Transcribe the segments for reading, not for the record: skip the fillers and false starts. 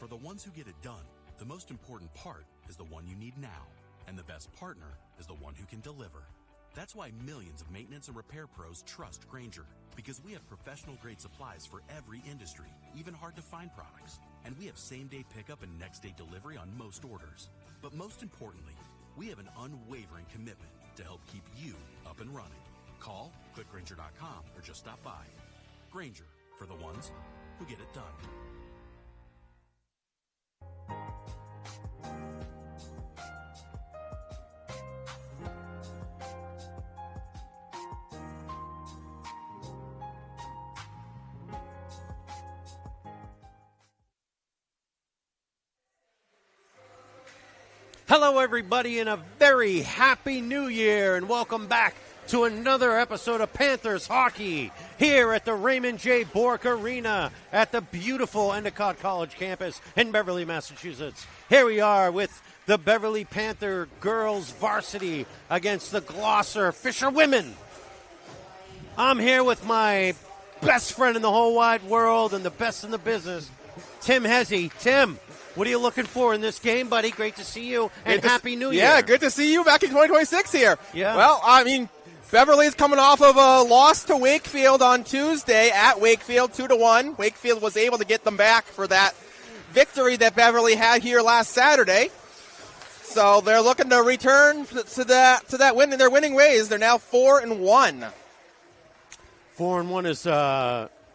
For the ones who get it done, the most important part is the one you need now. And the best partner is the one who can deliver. That's why millions of maintenance and repair pros trust Grainger. Because we have professional-grade supplies for every industry, even hard-to-find products. And we have same-day pickup and next-day delivery on most orders. But most importantly, we have an unwavering commitment to help keep you up and running. Call, click Grainger.com, or just stop by. Grainger, for the ones who get it done. Hello, everybody, and a very happy new year, and welcome back to another episode of Panthers Hockey here at the Raymond J. Bourque Arena at the beautiful Endicott College campus in Beverly, Massachusetts. Here we are with the Beverly Panther girls varsity against the Gloucester Fisher women. I'm here with my best friend in the whole wide world and the best in the business, Tim Hesse. Tim, what are you looking for in this game, buddy? Great to see you, and Happy New Year. Yeah, good to see you back in 2026 here. Yeah. Well, I mean, Beverly's coming off of a loss to Wakefield on Tuesday at Wakefield, 2-1. Wakefield was able to get them back for that victory that Beverly had here last Saturday. So they're looking to return to that win in their winning ways. They're now 4-1. 4-1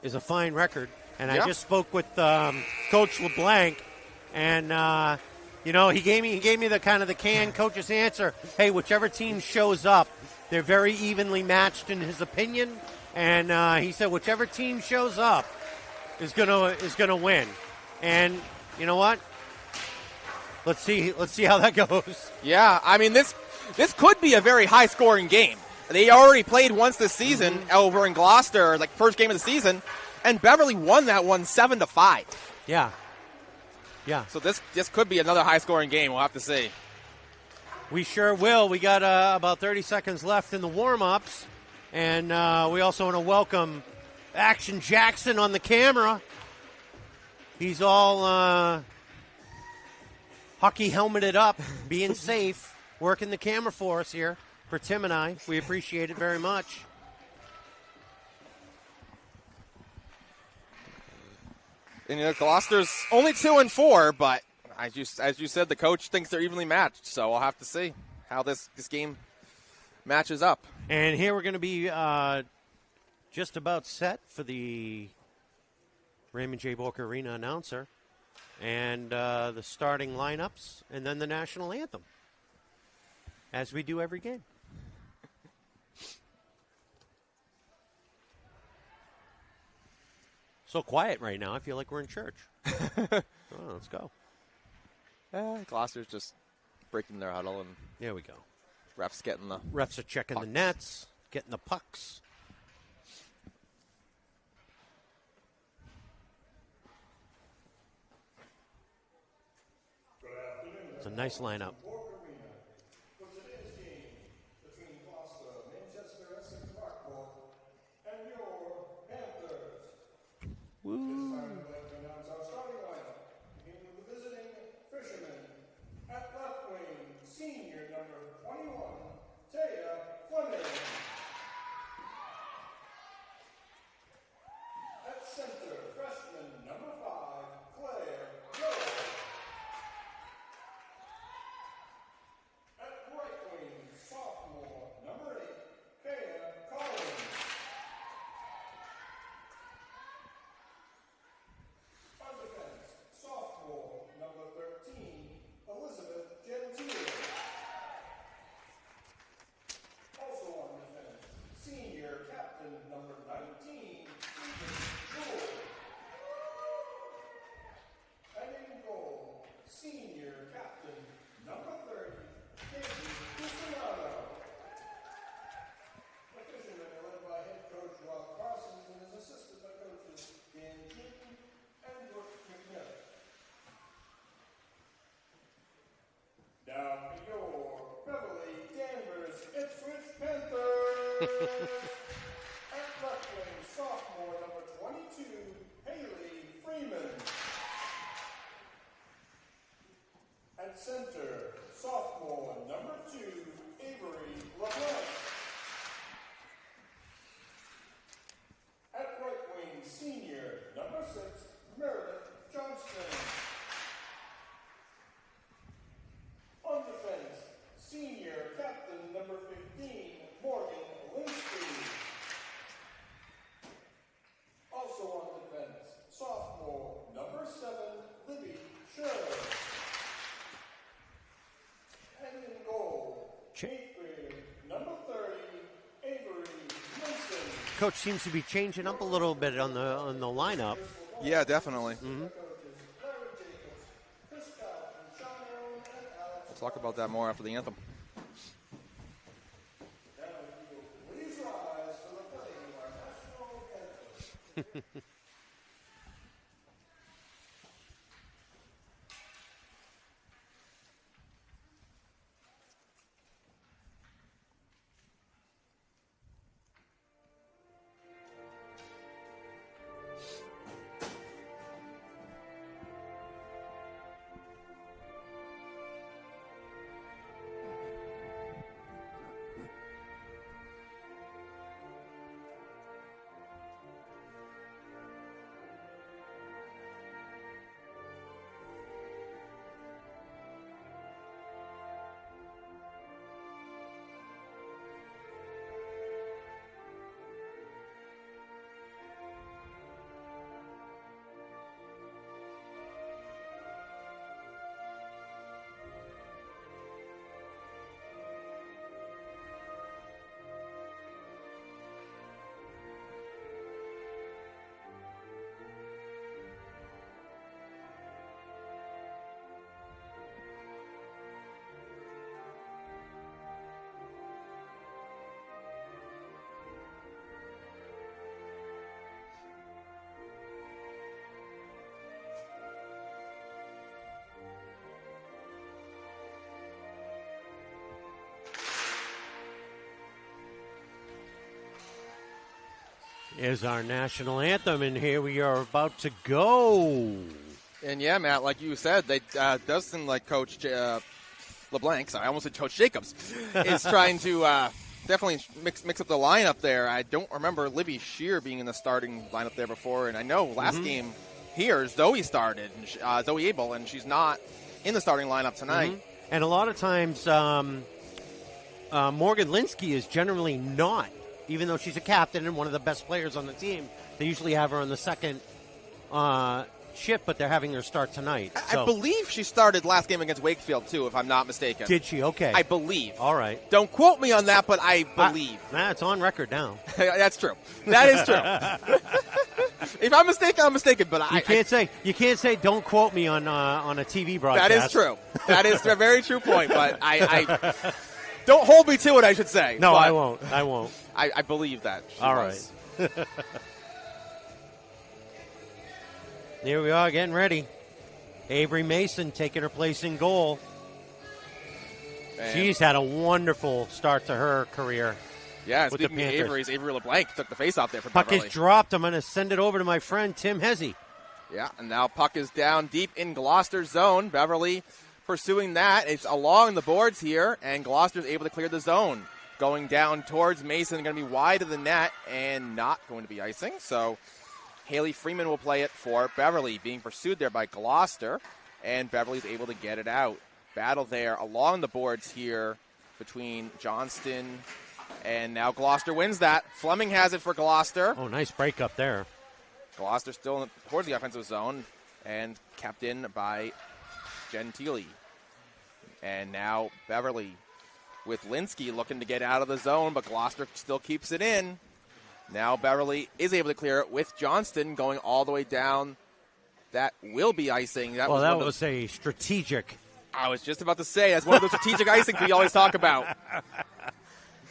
is a fine record, and I just spoke with Coach LeBlanc. And he gave me the kind of the canned coach's answer. Hey, whichever team shows up, they're very evenly matched in his opinion. And he said whichever team shows up is gonna win. And you know what? Let's see how that goes. Yeah, I mean this could be a very high scoring game. They already played once this season over in Gloucester, like first game of the season, and Beverly won that one 7-5. Yeah. Yeah. So this could be another high-scoring game. We'll have to see. We sure will. We got about 30 seconds left in the warm-ups. And we also want to welcome Action Jackson on the camera. He's all hockey helmeted up, being safe, working the camera for us here, for Tim and I. We appreciate it very much. And Gloucester's only 2-4, but as you said, the coach thinks they're evenly matched. So we'll have to see how this game matches up. And here we're going to be just about set for the Raymond J. Bourque Arena announcer and the starting lineups, and then the national anthem, as we do every game. So quiet right now. I feel like we're in church. Let's go. Gloucester's just breaking their huddle, and there we go. Refs are checking pucks. the nets, getting the pucks. It's a nice lineup. Woo. It's time to announce our starting lineup. Beginning with the visiting fishermen. At left wing, senior number 21, Taya Fleming. At center, freshman number 5, Claire Joe. At right wing, sophomore number 8, Kaya Collins. Sophomore, number 13, Elizabeth Gentile. Also on defense, senior captain, number 19, Stephen Jewell. And in goal, senior captain, number 30, David Cucinato. The fishermen are led by head coach Rob Parsons and is assisted by coaches Dan Keaton and Brooke McNeil. Now your Beverly Danvers Ipswich Panthers. At left wing, sophomore number 22, Haley Freeman. At center, sophomore number 2, Avery LeBlanc. At right wing, senior number 6, Meredith Johnston. On defense, senior captain number 15, Morgan Linsky. Also on defense, sophomore number 7, Libby Scher. And in goal, eighth grade number 30, Avery Mason. Coach seems to be changing up a little bit on the lineup. Yeah, definitely. talk about that more after the anthem. Please rise for the playing of our national anthem. Is our national anthem, and here we are about to go. And yeah, Matt, like you said, they does seem like Coach LeBlanc, sorry, I almost said Coach Jacobs, is trying to definitely mix up the lineup there. I don't remember Libby Shear being in the starting lineup there before, and I know last game here, Zoe started, Zoe Abel, and she's not in the starting lineup tonight. And a lot of times, Morgan Linsky is generally not. Even though she's a captain and one of the best players on the team, they usually have her on the second shift, but they're having her start tonight. I believe she started last game against Wakefield, too, if I'm not mistaken. Did she? Okay. I believe. All right. Don't quote me on that, but I believe. It's on record now. That's true. That is true. If I'm mistaken, I'm mistaken, but you can't say don't quote me on a TV broadcast. That is true. That is a very true point, but I don't hold me to it, I should say. No, I won't. I won't. I believe that. All right. Here we are getting ready. Avery Mason taking her place in goal. Man. She's had a wonderful start to her career. Yeah, with speaking the of Panthers. Avery LeBlanc took the face off there for Puck Beverly. is dropped. I'm going to send it over to my friend Tim Hesse. Yeah, and now puck is down deep in Gloucester's zone. Beverly pursuing that. It's along the boards here, and Gloucester's able to clear the zone. Going down towards Mason, going to be wide of the net and not going to be icing. So Haley Freeman will play it for Beverly, being pursued there by Gloucester, and Beverly's able to get it out. Battle there along the boards here between Johnston, and now Gloucester wins that. Fleming has it for Gloucester. Oh, nice break up there. Gloucester still towards the offensive zone and kept in by Gentili. And now Beverly with Linsky looking to get out of the zone, but Gloucester still keeps it in. Now Beverly is able to clear it with Johnston going all the way down. That will be icing. That was a strategic. I was just about to say, that's one of the strategic icings we always talk about.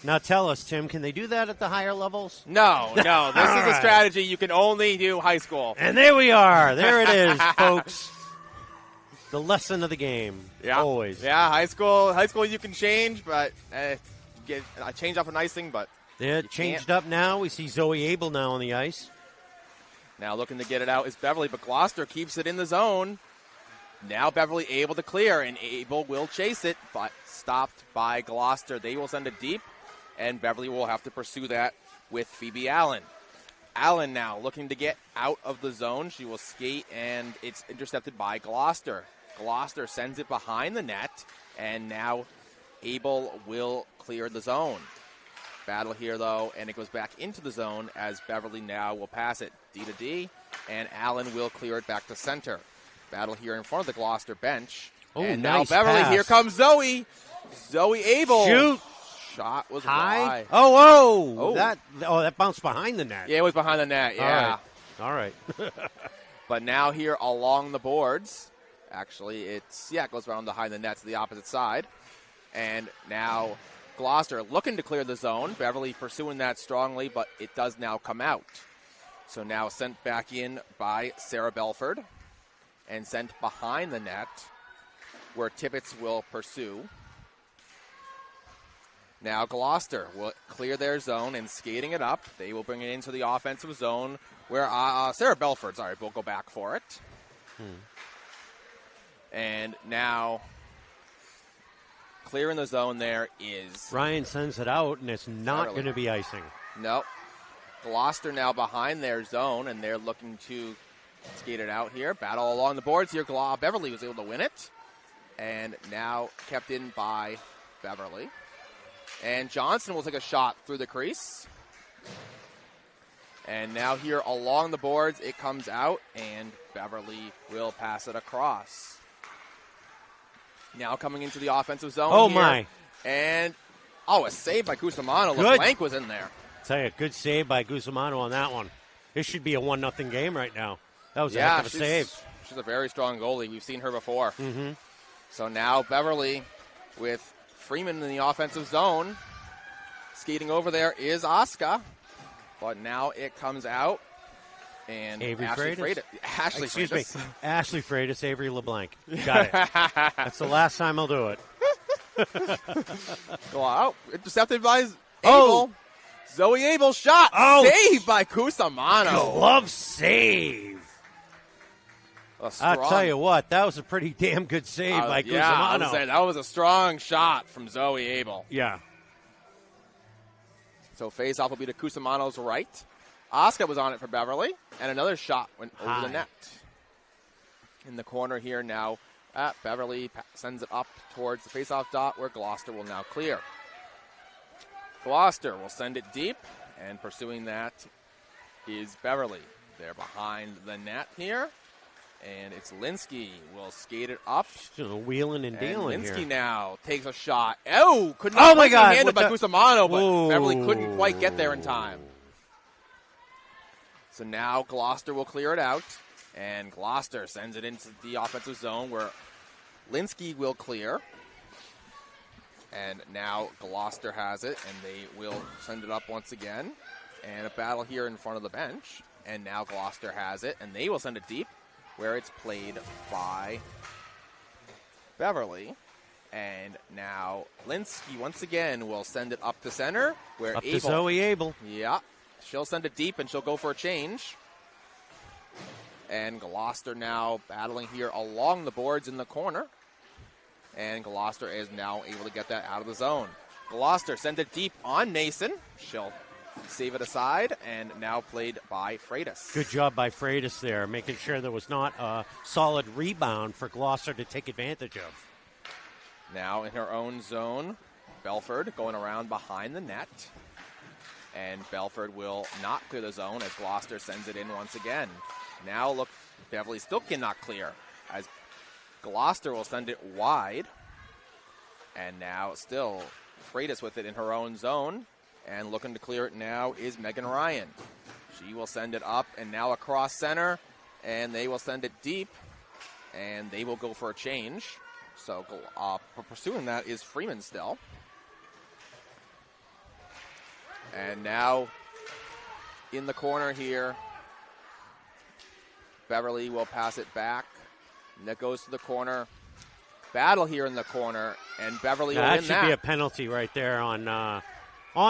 Now tell us, Tim, can they do that at the higher levels? No. This is a strategy you can only do high school. And there we are. There it is, folks. The lesson of the game. Yeah. Always. Yeah, high school you can change, but get change up an icing, but yeah, changed up now. We see Zoe Abel now on the ice. Now looking to get it out is Beverly, but Gloucester keeps it in the zone. Now Beverly able to clear, and Abel will chase it, but stopped by Gloucester. They will send it deep, and Beverly will have to pursue that with Phoebe Allen. Allen now looking to get out of the zone. She will skate, and it's intercepted by Gloucester. Gloucester sends it behind the net, and now Abel will clear the zone. Battle here, though, and it goes back into the zone as Beverly now will pass it D to D, and Allen will clear it back to center. Battle here in front of the Gloucester bench. Oh, and nice now Beverly, pass. here comes Zoe. Zoe Abel. Shoot. Shot was High. high. Oh. That bounced behind the net. Yeah, it was behind the net, yeah. All right. But now here along the boards, Actually, it goes around behind the net to the opposite side. And now Gloucester looking to clear the zone. Beverly pursuing that strongly, but it does now come out. So now sent back in by Sarah Belford and sent behind the net where Tibbetts will pursue. Now Gloucester will clear their zone and skating it up. They will bring it into the offensive zone where Sarah Belford, will go back for it. And now clearing the zone there is... Ryan sends it out, and it's not going to be icing. Nope. Gloucester now behind their zone, and they're looking to skate it out here. Battle along the boards here. Beverly was able to win it. And now kept in by Beverly. And Johnson will take a shot through the crease. And now here along the boards, it comes out, and Beverly will pass it across. Now coming into the offensive zone. Oh, here. my. And, a save by Cusimano. Good. LeBlanc was in there. Tell you, good save by Cusimano on that one. This should be a 1-0 game right now. That was a heck of a save. She's a very strong goalie. We've seen her before. Mm-hmm. So now Beverly with Freeman in the offensive zone. Skating over there is Asuka. But now it comes out. And Ashley Freitas. Ashley Freitas, Avery LeBlanc. Got it. That's the last time I'll do it. Go out. Intercepted by Abel. Zoe Abel shot. Saved by Cusimano. Glove save. I'll tell you what, that was a pretty damn good save by Cusimano. I was saying, that was a strong shot from Zoe Abel. Yeah. So face-off will be to Cusimano's right. Asuka was on it for Beverly, and another shot went over the net. In the corner here now, Beverly sends it up towards the face-off dot where Gloucester will now clear. Gloucester will send it deep, and pursuing that is Beverly. They're behind the net here, and it's Linsky will skate it up. Just wheeling and dealing Linsky here. Now takes a shot. Could not be handled by Cusimano, but Whoa. Beverly couldn't quite get there in time. So now Gloucester will clear it out, and Gloucester sends it into the offensive zone where Linsky will clear. And now Gloucester has it, and they will send it up once again. And a battle here in front of the bench. And now Gloucester has it, and they will send it deep where it's played by Beverly. And now Linsky once again will send it up to center where Up to Zoe Abel. Yeah. She'll send it deep, and she'll go for a change. And Gloucester now battling here along the boards in the corner. And Gloucester is now able to get that out of the zone. Gloucester sent it deep on Nason. She'll save it aside, and now played by Freitas. Good job by Freitas there, making sure there was not a solid rebound for Gloucester to take advantage of. Now in her own zone, Belford going around behind the net. And Belford will not clear the zone as Gloucester sends it in once again. Now look, Beverly still cannot clear as Gloucester will send it wide. And now still Freitas with it in her own zone. And looking to clear it now is Megan Ryan. She will send it up and now across center. And they will send it deep. And they will go for a change. So pursuing that is Freeman still. And now in the corner here, Beverly will pass it back. And that goes to the corner. Battle here in the corner, and Beverly will win that. That should be a penalty right there on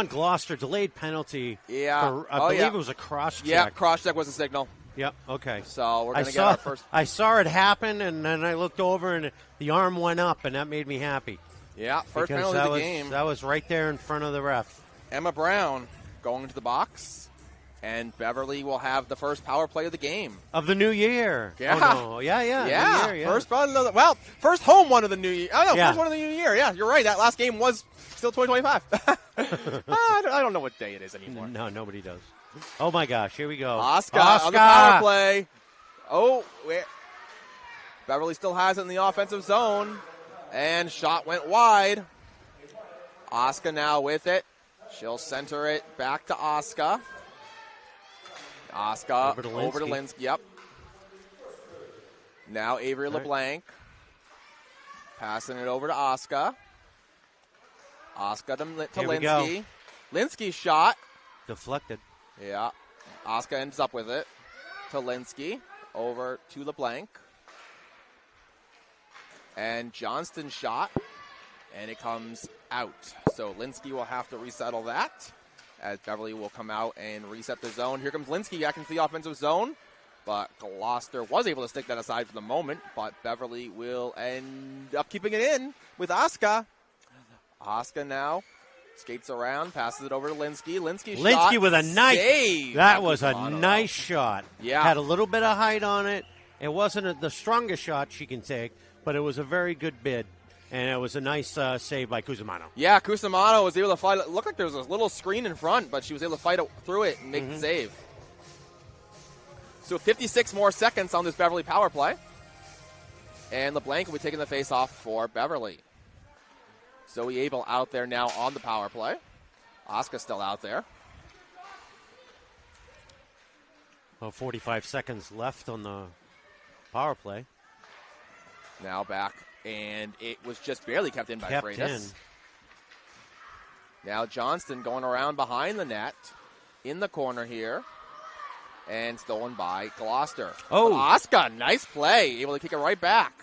Gloucester. Delayed penalty. Yeah. I believe it was a cross check. Yeah, cross check was a signal. Yep, okay. So we're going to get our first. I saw it happen, and then I looked over, and the arm went up, and that made me happy. Yeah, first penalty of the game. That was right there in front of the ref. Emma Brown going to the box, and Beverly will have the first power play of the game. Of the new year. Yeah. Oh, no. Yeah. Yeah. Year, first home one of the new year. Oh, no, first one of the new year. Yeah, you're right. That last game was still 2025. I don't know what day it is anymore. No, nobody does. Oh, my gosh. Here we go. Asuka on the power play. Beverly still has it in the offensive zone, and shot went wide. Asuka now with it. She'll center it back to Asuka. Asuka over to Linsky. Yep. Now Avery LeBlanc Passing it over to Asuka. Asuka to Here we go. Linsky. Linsky's shot. Deflected. Yeah. Asuka ends up with it. To Linsky. Over to LeBlanc. And Johnston's shot. And it comes out. So Linsky will have to resettle that. As Beverly will come out and reset the zone. Here comes Linsky back into the offensive zone. But Gloucester was able to stick that aside for the moment. But Beverly will end up keeping it in with Asuka. Asuka now skates around, passes it over to Linsky. Linsky with a nice save. That was a nice shot. Yeah. Had a little bit of height on it. It wasn't the strongest shot she can take, but it was a very good bid. And it was a nice save by Cusimano. Yeah, Cusimano was able to fight. It looked like there was a little screen in front, but she was able to fight through it and make the save. So 56 more seconds on this Beverly power play. And LeBlanc will be taking the face-off for Beverly. Zoe Abel out there now on the power play. Asuka still out there. Well, 45 seconds left on the power play. Now back, and it was just barely kept in by Freitas. Now Johnston going around behind the net in the corner here. And stolen by Gloucester. Oh. Asuka, nice play. Able to kick it right back.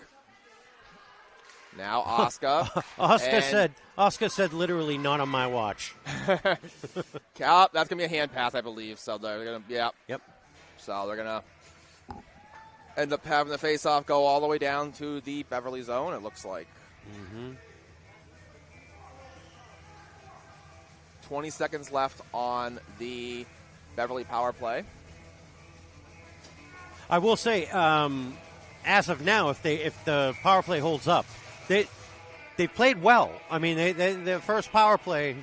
Now Asuka. Asuka said literally not on my watch. That's going to be a hand pass, I believe. So they're going to, Yep. So they're going to end up having the face-off go all the way down to the Beverly zone, it looks like. 20 seconds left on the Beverly power play. I will say, as of now, if the power play holds up, they played well. I mean, their first power play.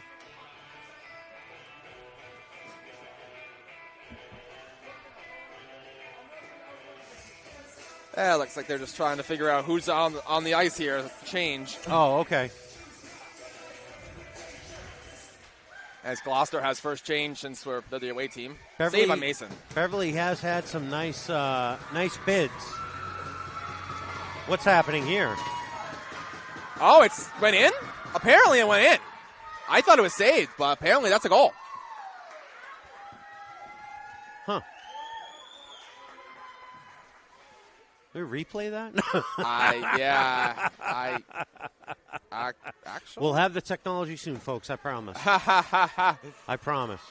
It looks like they're just trying to figure out who's on the ice here. Change. Oh, okay. As Gloucester has first change since they're the away team. Beverly, Saved by Mason. Beverly has had some nice bids. What's happening here? Oh, it went in? Apparently it went in. I thought it was saved, but apparently that's a goal. Huh. Can we replay that? Actually. We'll have the technology soon, folks. I promise. I promise.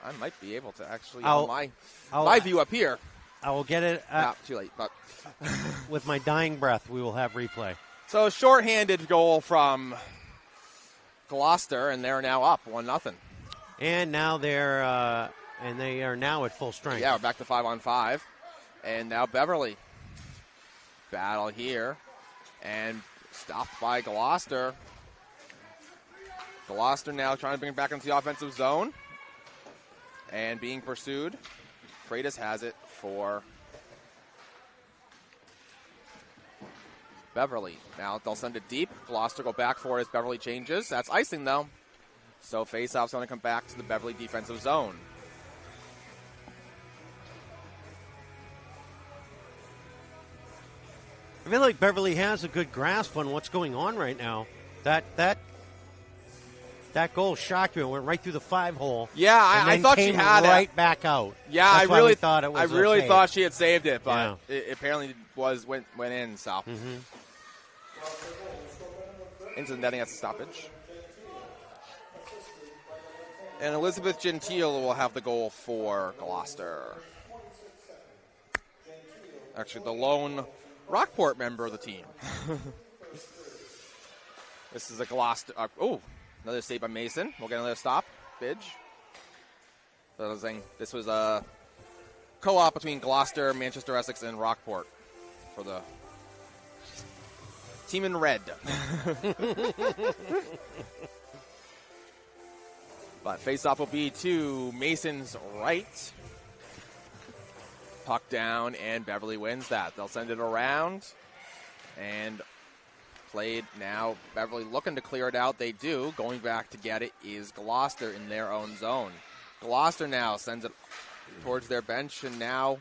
I might be able to actually my view up here. I will get it. Too late, but with my dying breath, we will have replay. So shorthanded goal from Gloucester, and they're now up 1-0. And now they are now at full strength. Yeah, we're back to 5-on-5, and now Beverly battle here, and stopped by Gloucester. Gloucester now trying to bring it back into the offensive zone, and being pursued. Freitas has it for Beverly. Now they'll send it deep. Gloucester go back for it as Beverly changes. That's icing, though. So face-off's going to come back to the Beverly defensive zone. I feel like Beverly has a good grasp on what's going on right now. That goal shocked me. It went right through the 5-hole. Yeah, I thought she had right it. back out. Yeah, That's I really thought it was. I really thought she had saved it, but yeah. it apparently went in. So into the netting at stoppage. And Elizabeth Gentile will have the goal for Gloucester. Actually, the lone Rockport member of the team. This is a Gloucester. Another save by Mason. We'll get another stop. Bidge. This was a co-op between Gloucester, Manchester Essex, and Rockport for the team in red. But face-off will be to Mason's right. Puck down, and Beverly wins that. They'll send it around, and played now. Beverly looking to clear it out. They do. Going back to get it is Gloucester in their own zone. Gloucester now sends it towards their bench, and now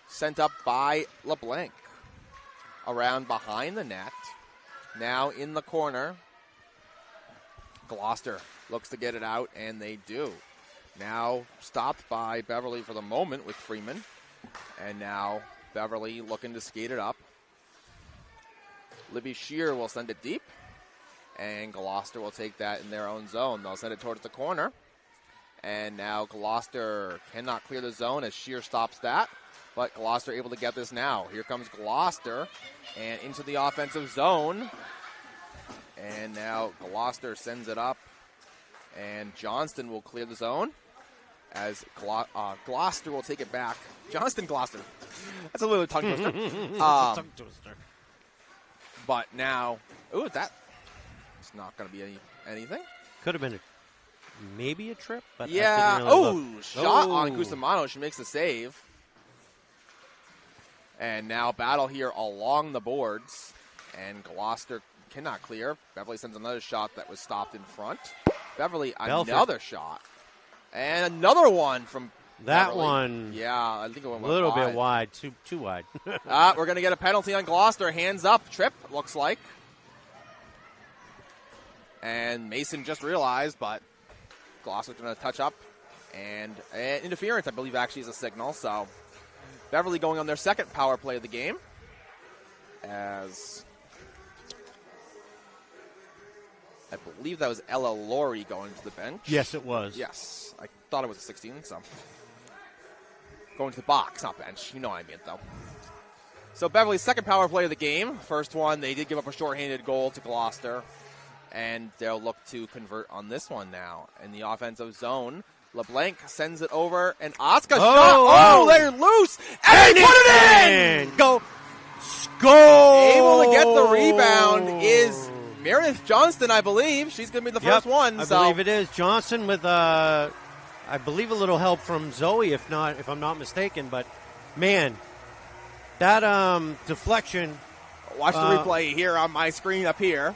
sent up by LeBlanc. Around behind the net Now in the corner. Gloucester looks to get it out, and they do. Now stopped by Beverly for the moment with Freeman. And now Beverly looking to skate it up. Libby Shear will send it deep. And Gloucester will take that in their own zone. They'll send it towards the corner. And now Gloucester cannot clear the zone as Shear stops that. But Gloucester able to get this now. Here comes Gloucester and into the offensive zone. And now Gloucester sends it up. And Johnston will clear the zone as Gloucester will take it back. Gloucester. That's a little tongue twister. Tongue twister. But now, that. It's not going to be anything. Could have been maybe a trip, but yeah. I didn't really look. Shot on Cusimano. She makes the save. And now battle here along the boards. And Gloucester cannot clear. Beverly sends another shot that was stopped in front. Beverly, another shot. And another one from that Beverly. One. Yeah, I think it went a little bit wide. Too wide. We're going to get a penalty on Gloucester. Hands up. Trip, looks like. And Mason just realized, but Gloucester's going to touch up. And interference, I believe, actually is a signal. So Beverly going on their second power play of the game. As I believe that was Ella Laurie going to the bench. Yes, it was. Yes. I thought it was a 16, so. Going to the box, not bench. You know what I meant, though. So Beverly's second power play of the game. First one, they did give up a shorthanded goal to Gloucester. And they'll look to convert on this one now. In the offensive zone, LeBlanc sends it over, and Asuka shot. They're loose, and they put it in! Go! Score! Able to get the rebound is Meredith Johnston, I believe. She's going to be the first one. I believe it is. Johnson with, I believe, a little help from Zoe, if I'm not mistaken. But, man, that deflection. Watch the replay here on my screen up here.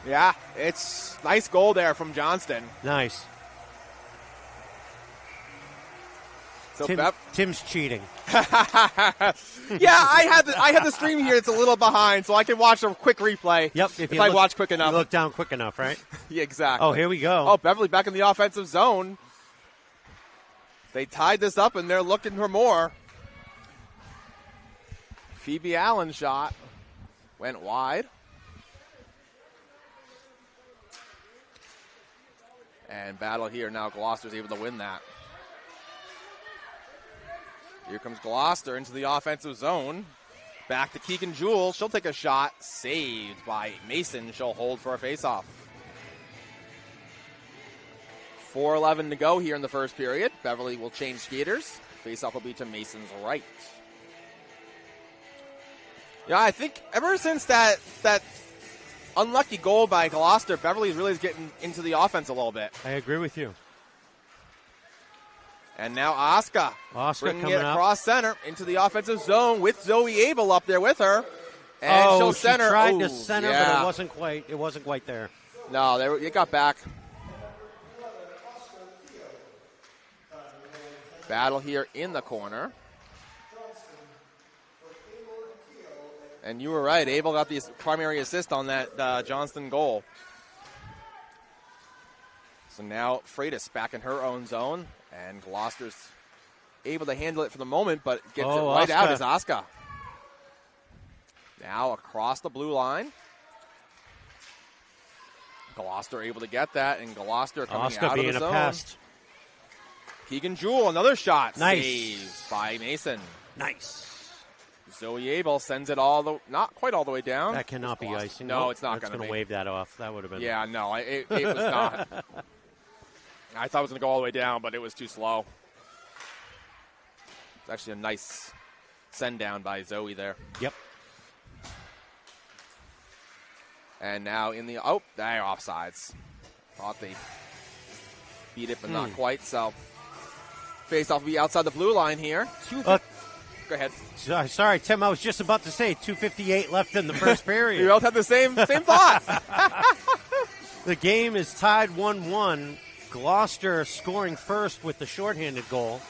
Yeah, it's nice goal there from Johnston. Nice. So Tim's cheating. Yeah, I had the stream here. It's a little behind, so I can watch a quick replay. Yep, if I watch quick enough. You look down quick enough, right? Yeah, exactly. Oh, here we go. Oh, Beverly back in the offensive zone. They tied this up, and they're looking for more. Phoebe Allen shot. Went wide. And battle here. Now Gloucester's able to win that. Here comes Gloucester into the offensive zone. Back to Keegan Jewell. She'll take a shot. Saved by Mason. She'll hold for a faceoff. 4:11 to go here in the first period. Beverly will change skaters. Faceoff will be to Mason's right. Yeah, I think ever since that unlucky goal by Gloucester, Beverly really is getting into the offense a little bit. I agree with you. And now Asuka bringing it across center into the offensive zone with Zoe Abel up there with her. And she'll center. She tried to center, but it wasn't quite there. No, it got back. Battle here in the corner. And you were right. Abel got the primary assist on that Johnston goal. So now Freitas back in her own zone. And Gloucester's able to handle it for the moment, but gets it right out as Asuka. Now across the blue line. Gloucester able to get that, and Gloucester coming out of the zone. Pest. Keegan Jewell, another shot. Nice. Saved by Mason. Nice. Zoe Abel sends it not quite all the way down. That cannot be icing. No, it's not going to be. It's going to wave that off. That would have been. Yeah, no, it was not. I thought it was going to go all the way down, but it was too slow. It's actually a nice send down by Zoe there. Yep. And now they're offsides. Thought they beat it, but not quite. So face off will be outside the blue line here. Go ahead. Sorry, Tim. I was just about to say 2:58 left in the first period. We both had the same thought. The game is tied 1-1. Gloucester scoring first with the shorthanded goal,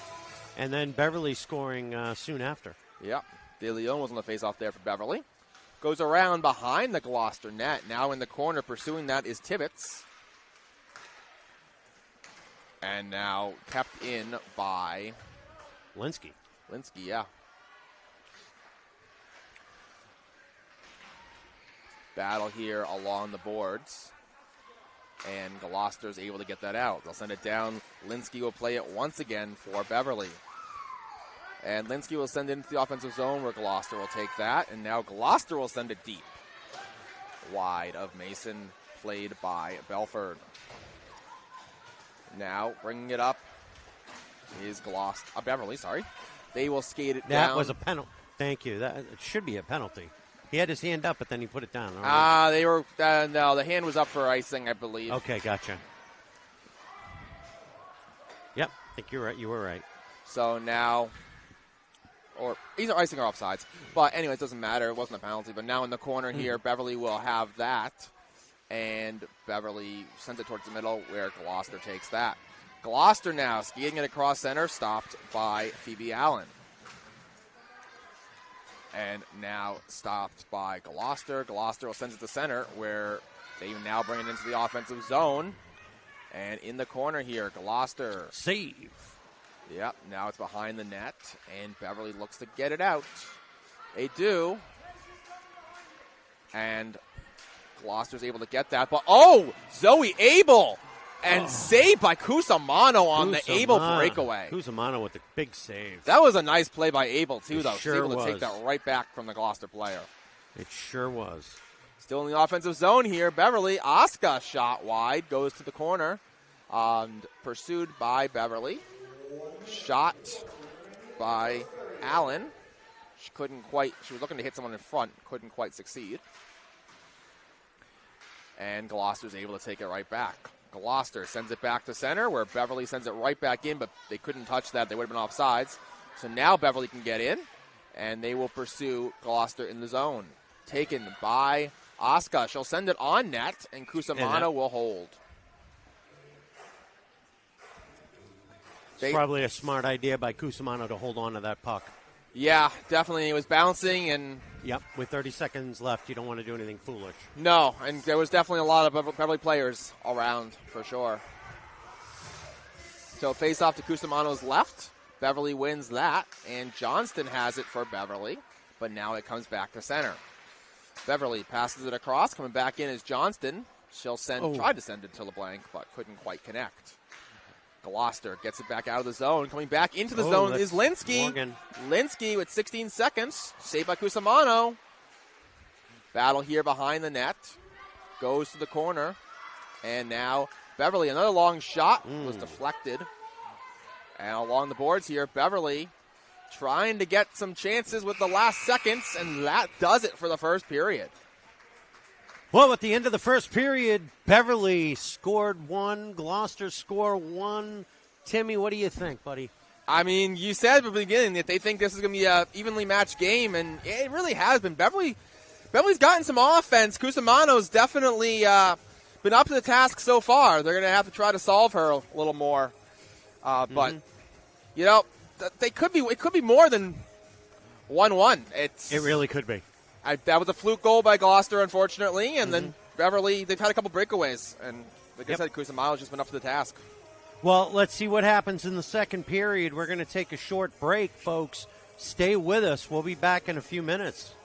and then Beverly scoring soon after. Yeah. De Leon was on the face-off there for Beverly. Goes around behind the Gloucester net. Now in the corner pursuing that is Tibbetts. And now kept in by Linsky, yeah. Battle here along the boards. And Gloucester's able to get that out. They'll send it down. Linsky will play it once again for Beverly. And Linsky will send it into the offensive zone where Gloucester will take that. And now Gloucester will send it deep. Wide of Mason, played by Belford. Now bringing it up is Beverly, sorry. They will skate it down. That was a penalty. Thank you. It should be a penalty. He had his hand up, but then he put it down. No, the hand was up for icing, I believe. Okay, gotcha. Yep, I think you're right. You were right. So now, or either icing or offsides. But anyway, it doesn't matter. It wasn't a penalty. But now in the corner here, Beverly will have that. And Beverly sends it towards the middle where Gloucester takes that. Gloucester now skating it across center, stopped by Phoebe Allen. And now stopped by Gloucester. Gloucester will send it to center where they now bring it into the offensive zone. And in the corner here, Gloucester. Save. Yep, now it's behind the net. And Beverly looks to get it out. They do. And Gloucester's able to get that. But, Zoe Abel. And saved by Cusimano on the Abel breakaway. Cusimano with the big save. That was a nice play by Abel, too, though. Sure She was able was. to take that right back from the Gloucester player. It sure was. Still in the offensive zone here. Beverly. Asuka shot wide. Goes to the corner. Pursued by Beverly. Shot by Allen. She was looking to hit someone in front. Couldn't quite succeed. And Gloucester's able to take it right back. Gloucester sends it back to center where Beverly sends it right back in, but they couldn't touch that. They would have been offsides. So now Beverly can get in, and they will pursue Gloucester in the zone. Taken by Asuka. She'll send it on net, and Cusimano will hold. It's probably a smart idea by Cusimano to hold on to that puck. Yeah, definitely. It was bouncing, and yep, with 30 seconds left, you don't want to do anything foolish. No, and there was definitely a lot of Beverly players around, for sure. So face-off to Cusimano's left. Beverly wins that, and Johnston has it for Beverly, but now it comes back to center. Beverly passes it across, coming back in is Johnston. She'll tried to send it to LeBlanc, but couldn't quite connect. Gloucester gets it back out of the zone. Coming back into the zone is Linsky. Morgan. Linsky with 16 seconds. Saved by Cusimano. Battle here behind the net. Goes to the corner. And now Beverly, another long shot was deflected. And along the boards here, Beverly trying to get some chances with the last seconds, and that does it for the first period. Well, at the end of the first period, Beverly scored one, Gloucester scored one. Timmy, what do you think, buddy? I mean, you said at the beginning that they think this is going to be an evenly matched game, and it really has been. Beverly's gotten some offense. Cusimano's definitely been up to the task so far. They're going to have to try to solve her a little more. But, it could be more than 1-1. It really could be. That was a fluke goal by Gloucester, unfortunately, and then Beverly, they've had a couple breakaways, and like I said, Cusimano's just been up to the task. Well, let's see what happens in the second period. We're going to take a short break, folks. Stay with us. We'll be back in a few minutes.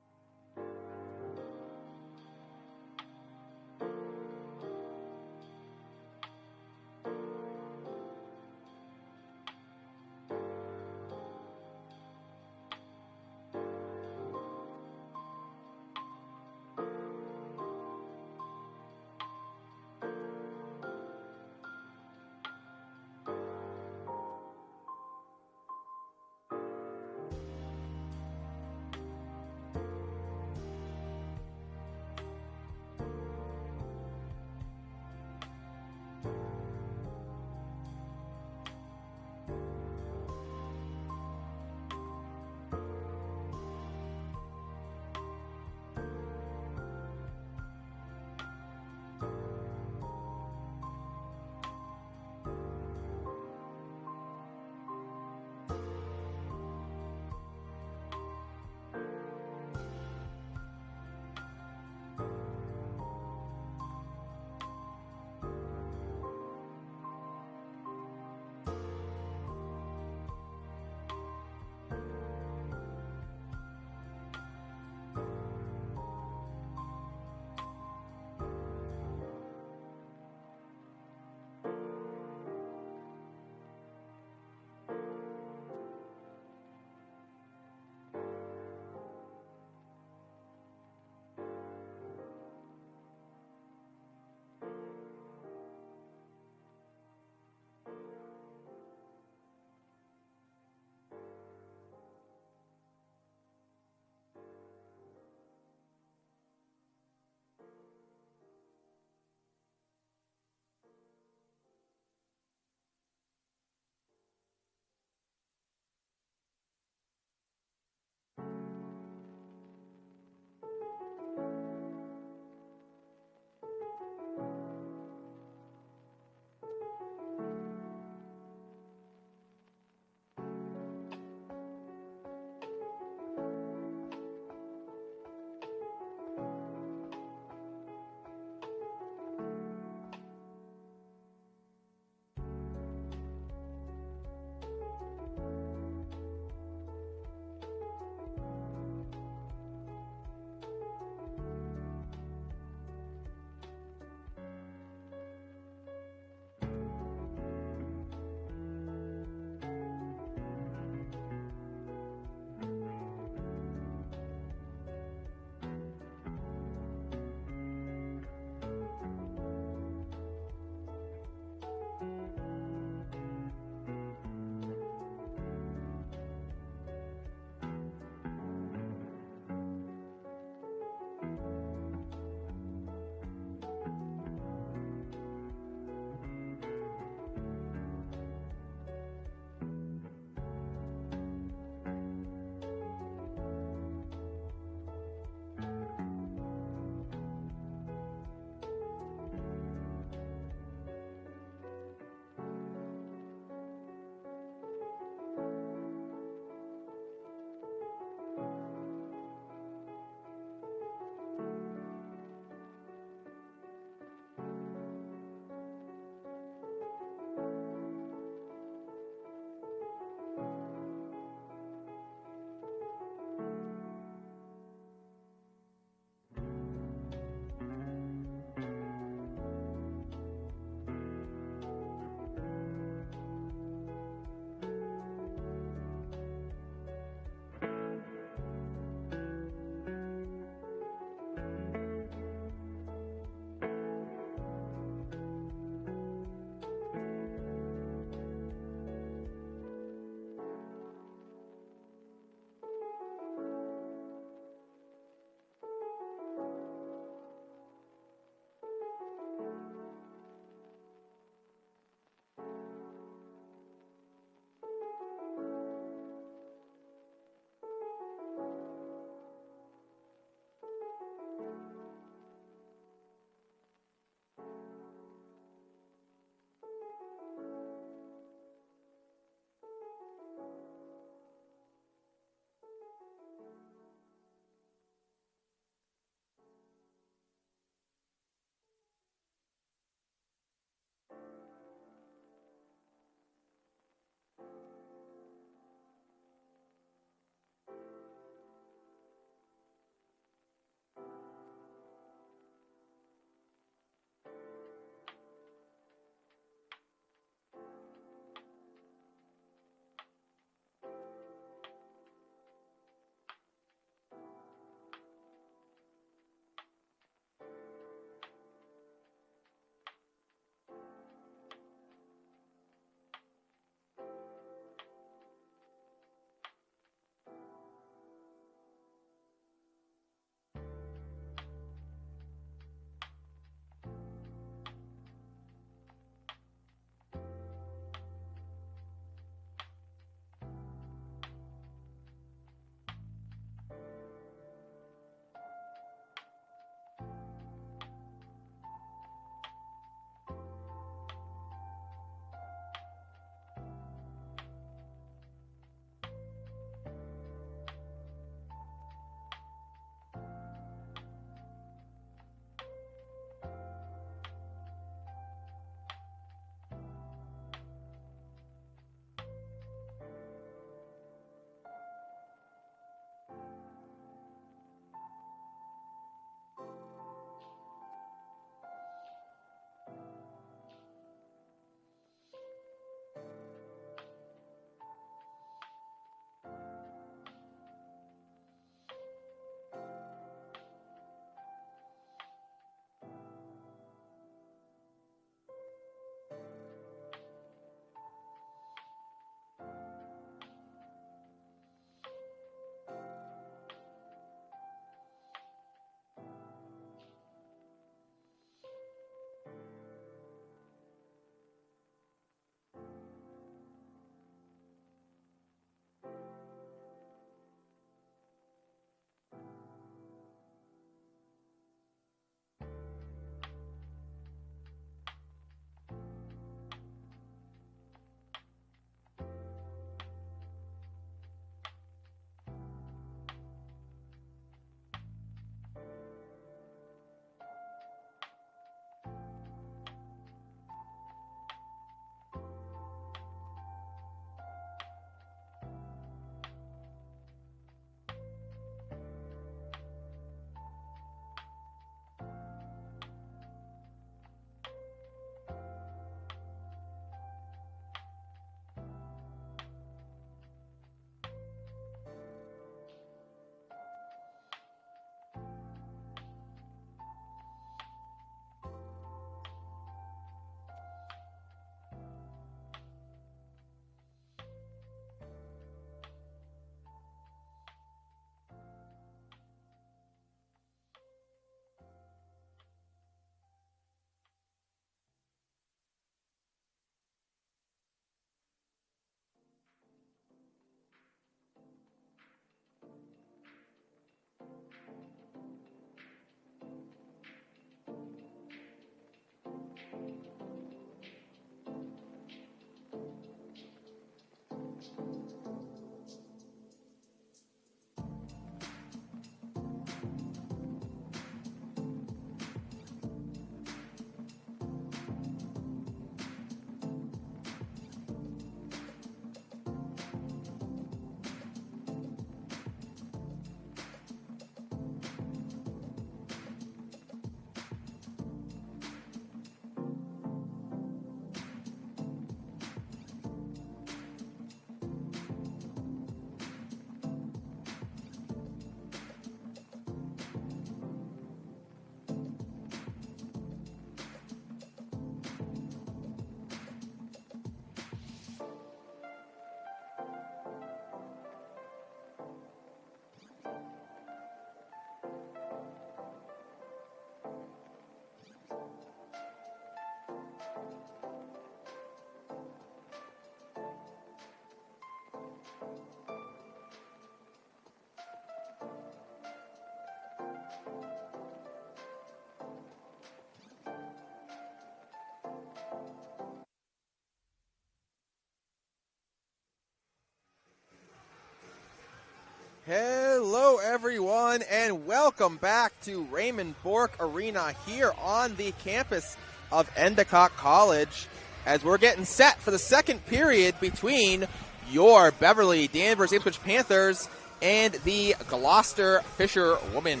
Hello, everyone, and welcome back to Raymond Bourque Arena here on the campus of Endicott College as we're getting set for the second period between your Beverly Danvers Ipswich Panthers and the Gloucester Fisher Women.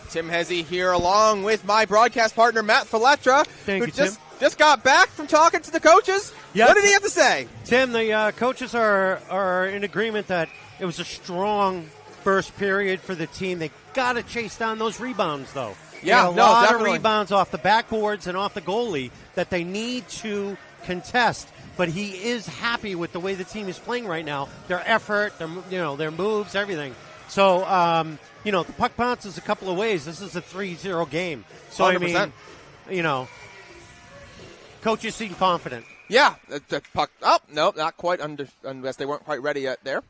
Tim Hezzy here along with my broadcast partner, Matt Faletra, who just got back from talking to the coaches. Yeah, what did he have to say? Tim, the coaches are in agreement that it was a strong first period for the team. They got to chase down those rebounds, though. Yeah, a lot definitely. of rebounds off the backboards and off the goalie that they need to contest. But he is happy with the way the team is playing right now. Their effort, their moves, everything. So, the puck bounces a couple of ways. This is a 3-0 game. So, 100%. I mean, coaches seem confident. Yeah, the puck. Oh, no, not quite unless they weren't quite ready yet there.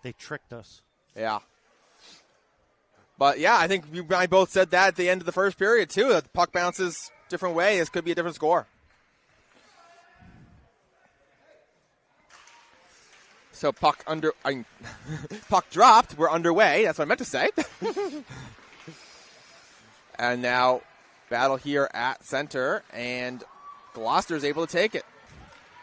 They tricked us. Yeah. But, yeah, I think you and I both said that at the end of the first period, too, that the puck bounces different way. This could be a different score. So puck dropped. We're underway. That's what I meant to say. And now battle here at center, and Gloucester is able to take it.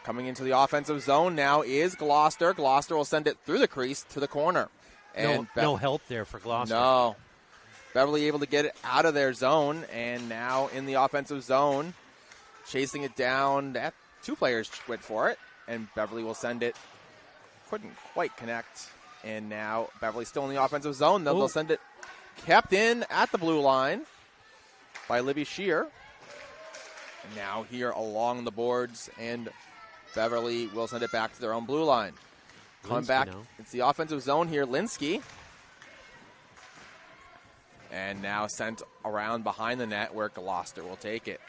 Coming into the offensive zone now is Gloucester. Gloucester will send it through the crease to the corner. And no help there for Gloucester. No. Beverly able to get it out of their zone, and now in the offensive zone, chasing it down. Two players went for it, and Beverly will send it. Couldn't quite connect, and now Beverly's still in the offensive zone. They'll send it kept in at the blue line by Libby Shear. And now here along the boards, and Beverly will send it back to their own blue line. Coming back, it's the offensive zone here, Linsky. And now sent around behind the net where Gloucester will take it.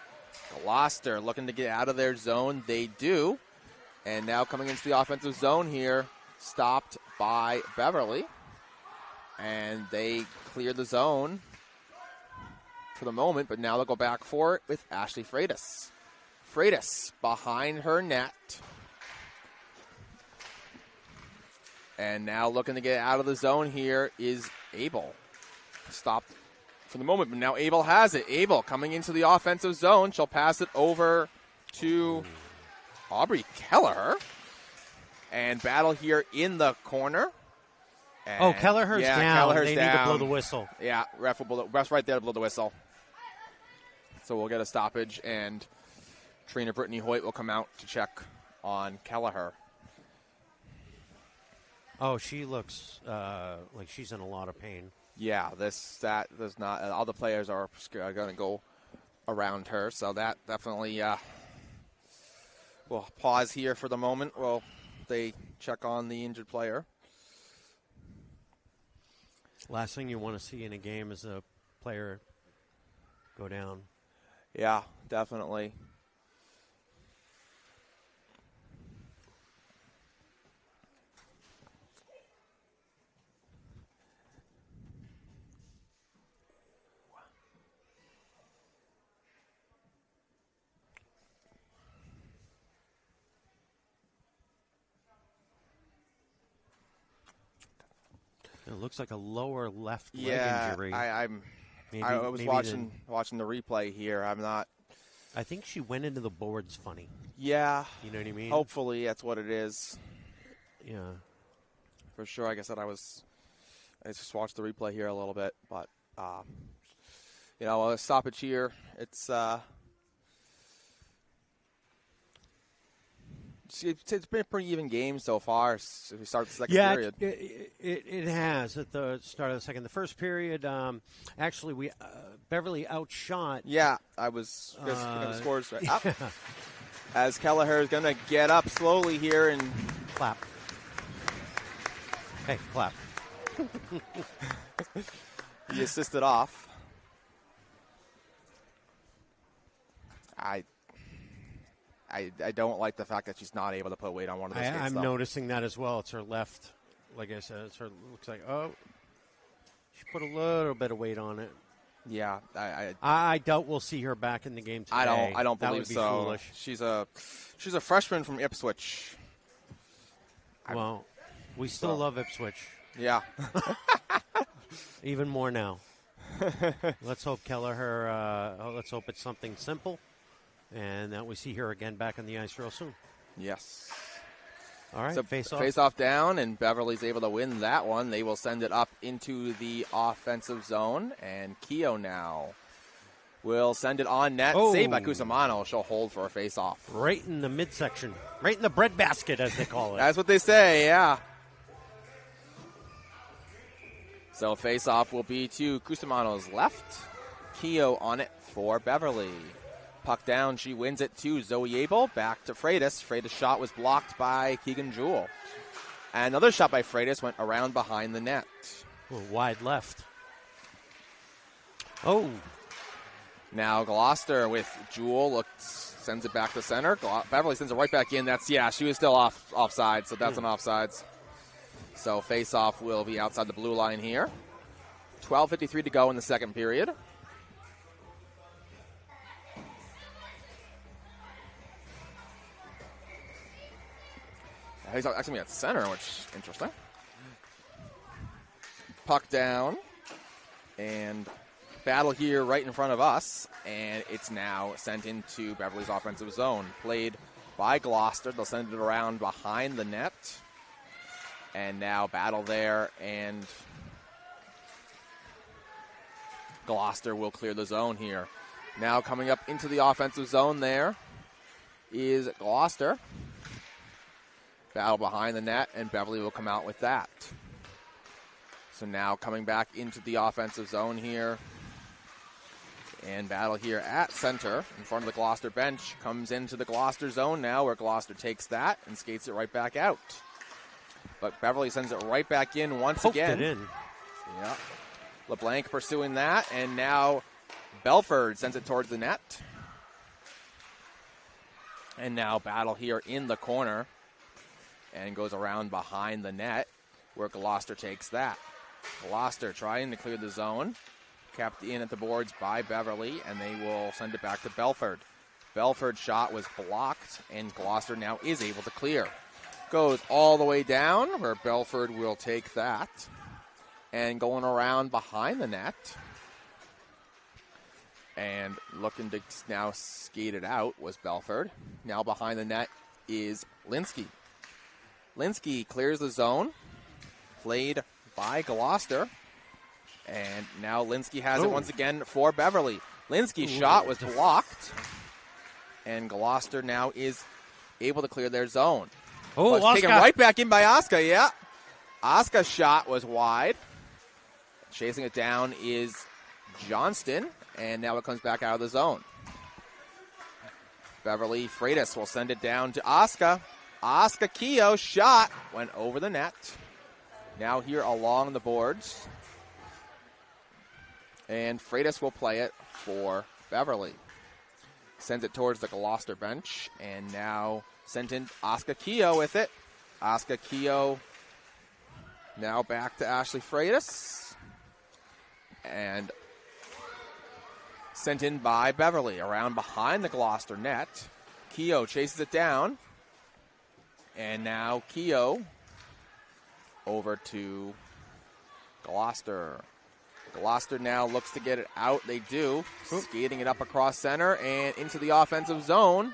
Gloucester looking to get out of their zone. They do. And now coming into the offensive zone here, stopped by Beverly. And they clear the zone for the moment, but now they'll go back for it with Ashley Freitas. Freitas behind her net. And now looking to get out of the zone here is Abel. Stopped for the moment, but now Abel has it. Abel coming into the offensive zone. She'll pass it over to Aubrey Kelleher. And battle here in the corner. And Kelleher's down. Kelleher's they down. Need to blow the whistle. Yeah, ref's right there to blow the whistle. So we'll get a stoppage, and trainer Brittany Hoyt will come out to check on Kelleher. Oh, she looks like she's in a lot of pain. Yeah, there's not. All the players are going to go around her, so that definitely we'll pause here for the moment while they check on the injured player. Last thing you want to see in a game is a player go down. Yeah, definitely. It looks like a lower left leg injury. I was watching the replay here. I'm not. I think she went into the boards funny. Yeah. You know what I mean? Hopefully that's what it is. Yeah. For sure. Like I said, I just watched the replay here a little bit, but a stoppage here. It's been a pretty even game so far. If we start the second period. It has at the start of the second. The first period, actually, Beverly outshot. Yeah, I was just the scores right up. As Kelleher is going to get up slowly here and clap. Hey, clap. He assisted off. I don't like the fact that she's not able to put weight on one of those skates. I'm noticing that as well. It's her left. Like I said, looks like, she put a little bit of weight on it. Yeah. I doubt we'll see her back in the game today. I don't that believe would be so. Foolish. She's a freshman from Ipswich. Well, We still love Ipswich. Yeah. Even more now. Let's hope Kelleher, let's hope it's something simple and that we see her again back on the ice real soon. Yes. All right, So face-off. Face-off down, and Beverly's able to win that one. They will send it up into the offensive zone, and Keogh now will send it on net. Oh. Saved by Cusimano. She'll hold for a face-off. Right in the midsection. Right in the breadbasket, as they call it. That's what they say, yeah. So face-off will be to Cusimano's left. Keogh on it for Beverly. Puck down, she wins it to Zoe Abel. Back to Freitas. Freitas' shot was blocked by Keegan Jewell. And another shot by Freitas went around behind the net. Wide left. Oh. Now Gloucester with Jewell sends it back to center. Beverly sends it right back in. She was still offside, so that's an offsides. So face-off will be outside the blue line here. 12:53 to go in the second period. He's actually at center, which is interesting. Puck down. And battle here right in front of us. And it's now sent into Beverly's offensive zone. Played by Gloucester. They'll send it around behind the net. And now battle there. And Gloucester will clear the zone here. Now coming up into the offensive zone there is Gloucester. Battle behind the net, and Beverly will come out with that. So now coming back into the offensive zone here. And battle here at center in front of the Gloucester bench. Comes into the Gloucester zone now, where Gloucester takes that and skates it right back out. But Beverly sends it right back in once again. Poked it in. Yeah. LeBlanc pursuing that, and now Belford sends it towards the net. And now battle here in the corner. And goes around behind the net, where Gloucester takes that. Gloucester trying to clear the zone. Kept in at the boards by Beverly, and they will send it back to Belford. Belford's shot was blocked, and Gloucester now is able to clear. Goes all the way down, where Belford will take that. And going around behind the net. And looking to now skate it out was Belford. Now behind the net is Linsky. Linsky clears the zone, played by Gloucester, and now Linsky has it once again for Beverly. Linsky's shot was blocked, and Gloucester now is able to clear their zone. Oh, it's taken right back in by Asuka, yeah. Asuka's shot was wide. Chasing it down is Johnston, and now it comes back out of the zone. Beverly Freitas will send it down to Asuka. Asuka Keogh shot went over the net. Now here along the boards. And Freitas will play it for Beverly. Sends it towards the Gloucester bench. And now sent in Asuka Keogh with it. Asuka Keogh now back to Ashley Freitas. And sent in by Beverly around behind the Gloucester net. Keogh chases it down. And now Keogh over to Gloucester. Gloucester now looks to get it out. They do. Skating it up across center and into the offensive zone.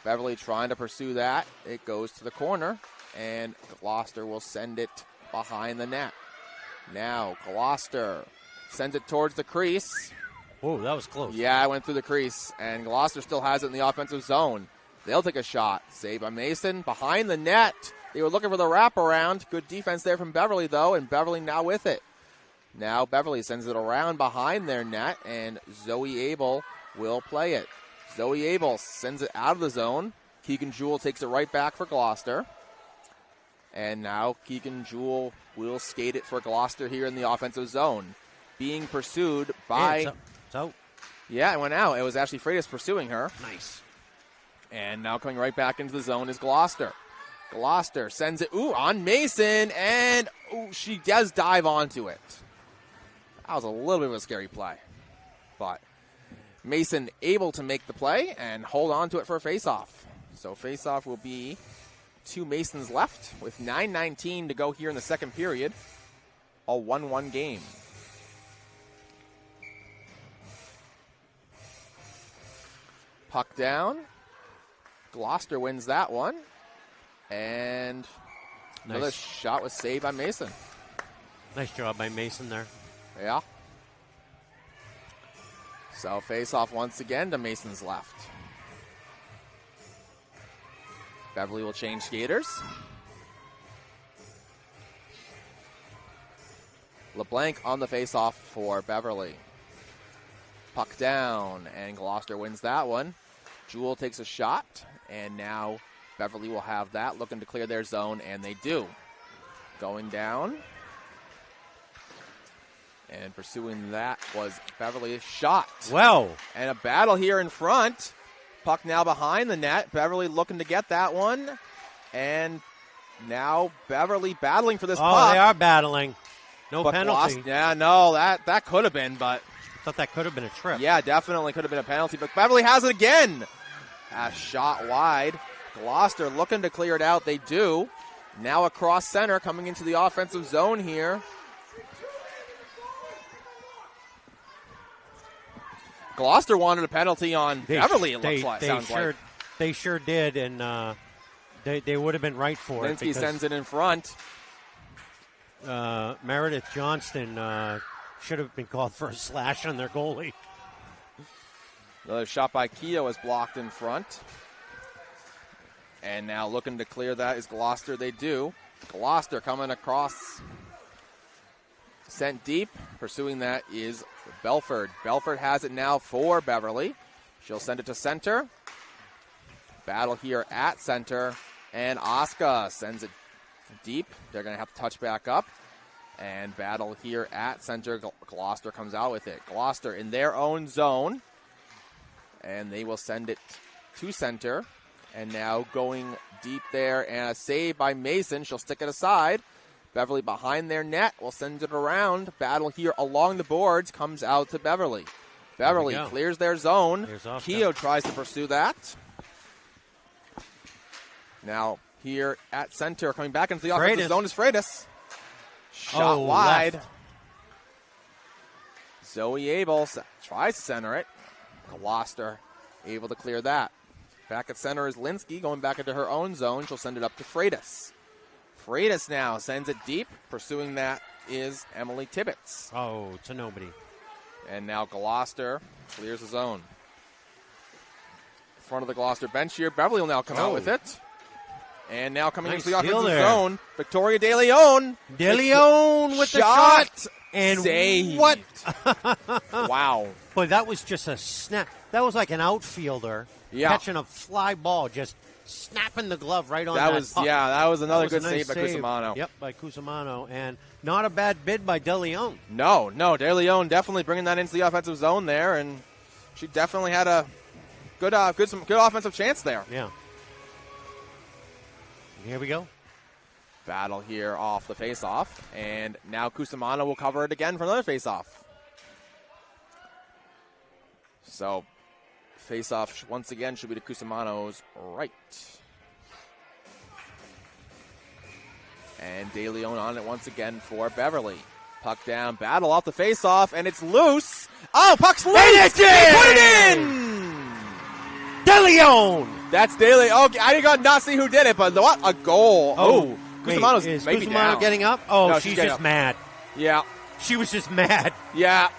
Beverly trying to pursue that. It goes to the corner. And Gloucester will send it behind the net. Now Gloucester sends it towards the crease. Whoa, that was close. Yeah, it went through the crease. And Gloucester still has it in the offensive zone. They'll take a shot. Saved by Mason. Behind the net. They were looking for the wraparound. Good defense there from Beverly, though, and Beverly now with it. Now Beverly sends it around behind their net, and Zoe Abel will play it. Zoe Abel sends it out of the zone. Keegan Jewell takes it right back for Gloucester. And now Keegan Jewell will skate it for Gloucester here in the offensive zone. Being pursued by... It's out. Yeah, it went out. It was actually Freitas pursuing her. Nice. And now coming right back into the zone is Gloucester. Gloucester sends it, on Mason, and she does dive onto it. That was a little bit of a scary play. But Mason able to make the play and hold on to it for a face-off. So face-off will be 2 Masons left with 9:19 to go here in the second period. A 1-1 game. Puck down. Gloucester wins that one. And another shot was saved by Mason. Nice job by Mason there. Yeah. So face off once again to Mason's left. Beverly will change skaters. LeBlanc on the face-off for Beverly. Puck down, and Gloucester wins that one. Jewel takes a shot, and now Beverly will have that, looking to clear their zone, and they do. Going down. And pursuing that was Beverly's shot. Well. And a battle here in front. Puck now behind the net. Beverly looking to get that one. And now Beverly battling for this puck. Oh, they are battling. No penalty. Yeah, no, that could have been, but I thought that could have been a trip. yeah, definitely could have been a penalty. But Beverly has it again. A shot wide. Gloucester looking to clear it out. They do. Now across center, coming into the offensive zone here. Gloucester wanted a penalty on Beverly, it looks like. They sure did, and they would have been right for it. Linsky sends it in front. Meredith Johnston should have been called for a slash on their goalie. Another shot by Keogh is blocked in front. And now looking to clear that is Gloucester. They do. Gloucester coming across. Sent deep. Pursuing that is Belford. Belford has it now for Beverly. She'll send it to center. Battle here at center. And Asuka sends it deep. They're going to have to touch back up. And battle here at center. Gloucester comes out with it. Gloucester in their own zone. And they will send it to center. And now going deep there. And a save by Mason. She'll stick it aside. Beverly behind their net will send it around. Battle here along the boards comes out to Beverly. Beverly clears their zone. Keogh tries to pursue that. Now here at center, coming back into the offensive zone is Freitas. Shot wide. Left. Zoe Abel tries to center it. Gloucester able to clear that. Back at center is Linsky going back into her own zone. She'll send it up to Freitas. Freitas now sends it deep. Pursuing that is Emily Tibbetts. Oh, to nobody. And now Gloucester clears the zone. In front of the Gloucester bench here. Beverly will now come out with it. And now coming into the offensive zone, Victoria De Leon. De Leon with the shot. And saved. What? Wow. Boy, that was just a snap. That was like an outfielder catching a fly ball, just snapping the glove right on that puck. Yeah, that was another good nice save by Cusimano. Yep, by Cusimano. And not a bad bid by De Leon. No, De Leon definitely bringing that into the offensive zone there, and she definitely had a good offensive chance there. Yeah. Here we go. Battle here off the face-off, and now Cusimano will cover it again for another face-off. So, face-off once again should be to Cusimano's right. And De Leon on it once again for Beverly. Puck down, battle off the face-off, and it's loose. Oh, puck's loose! They put it in! De Leon! That's De Leon. Oh, I did not see who did it, but what a goal. Oh, Cusimano's maybe Cusimano down. Getting up? Oh, no, she's just mad. Yeah. She was just mad. Yeah.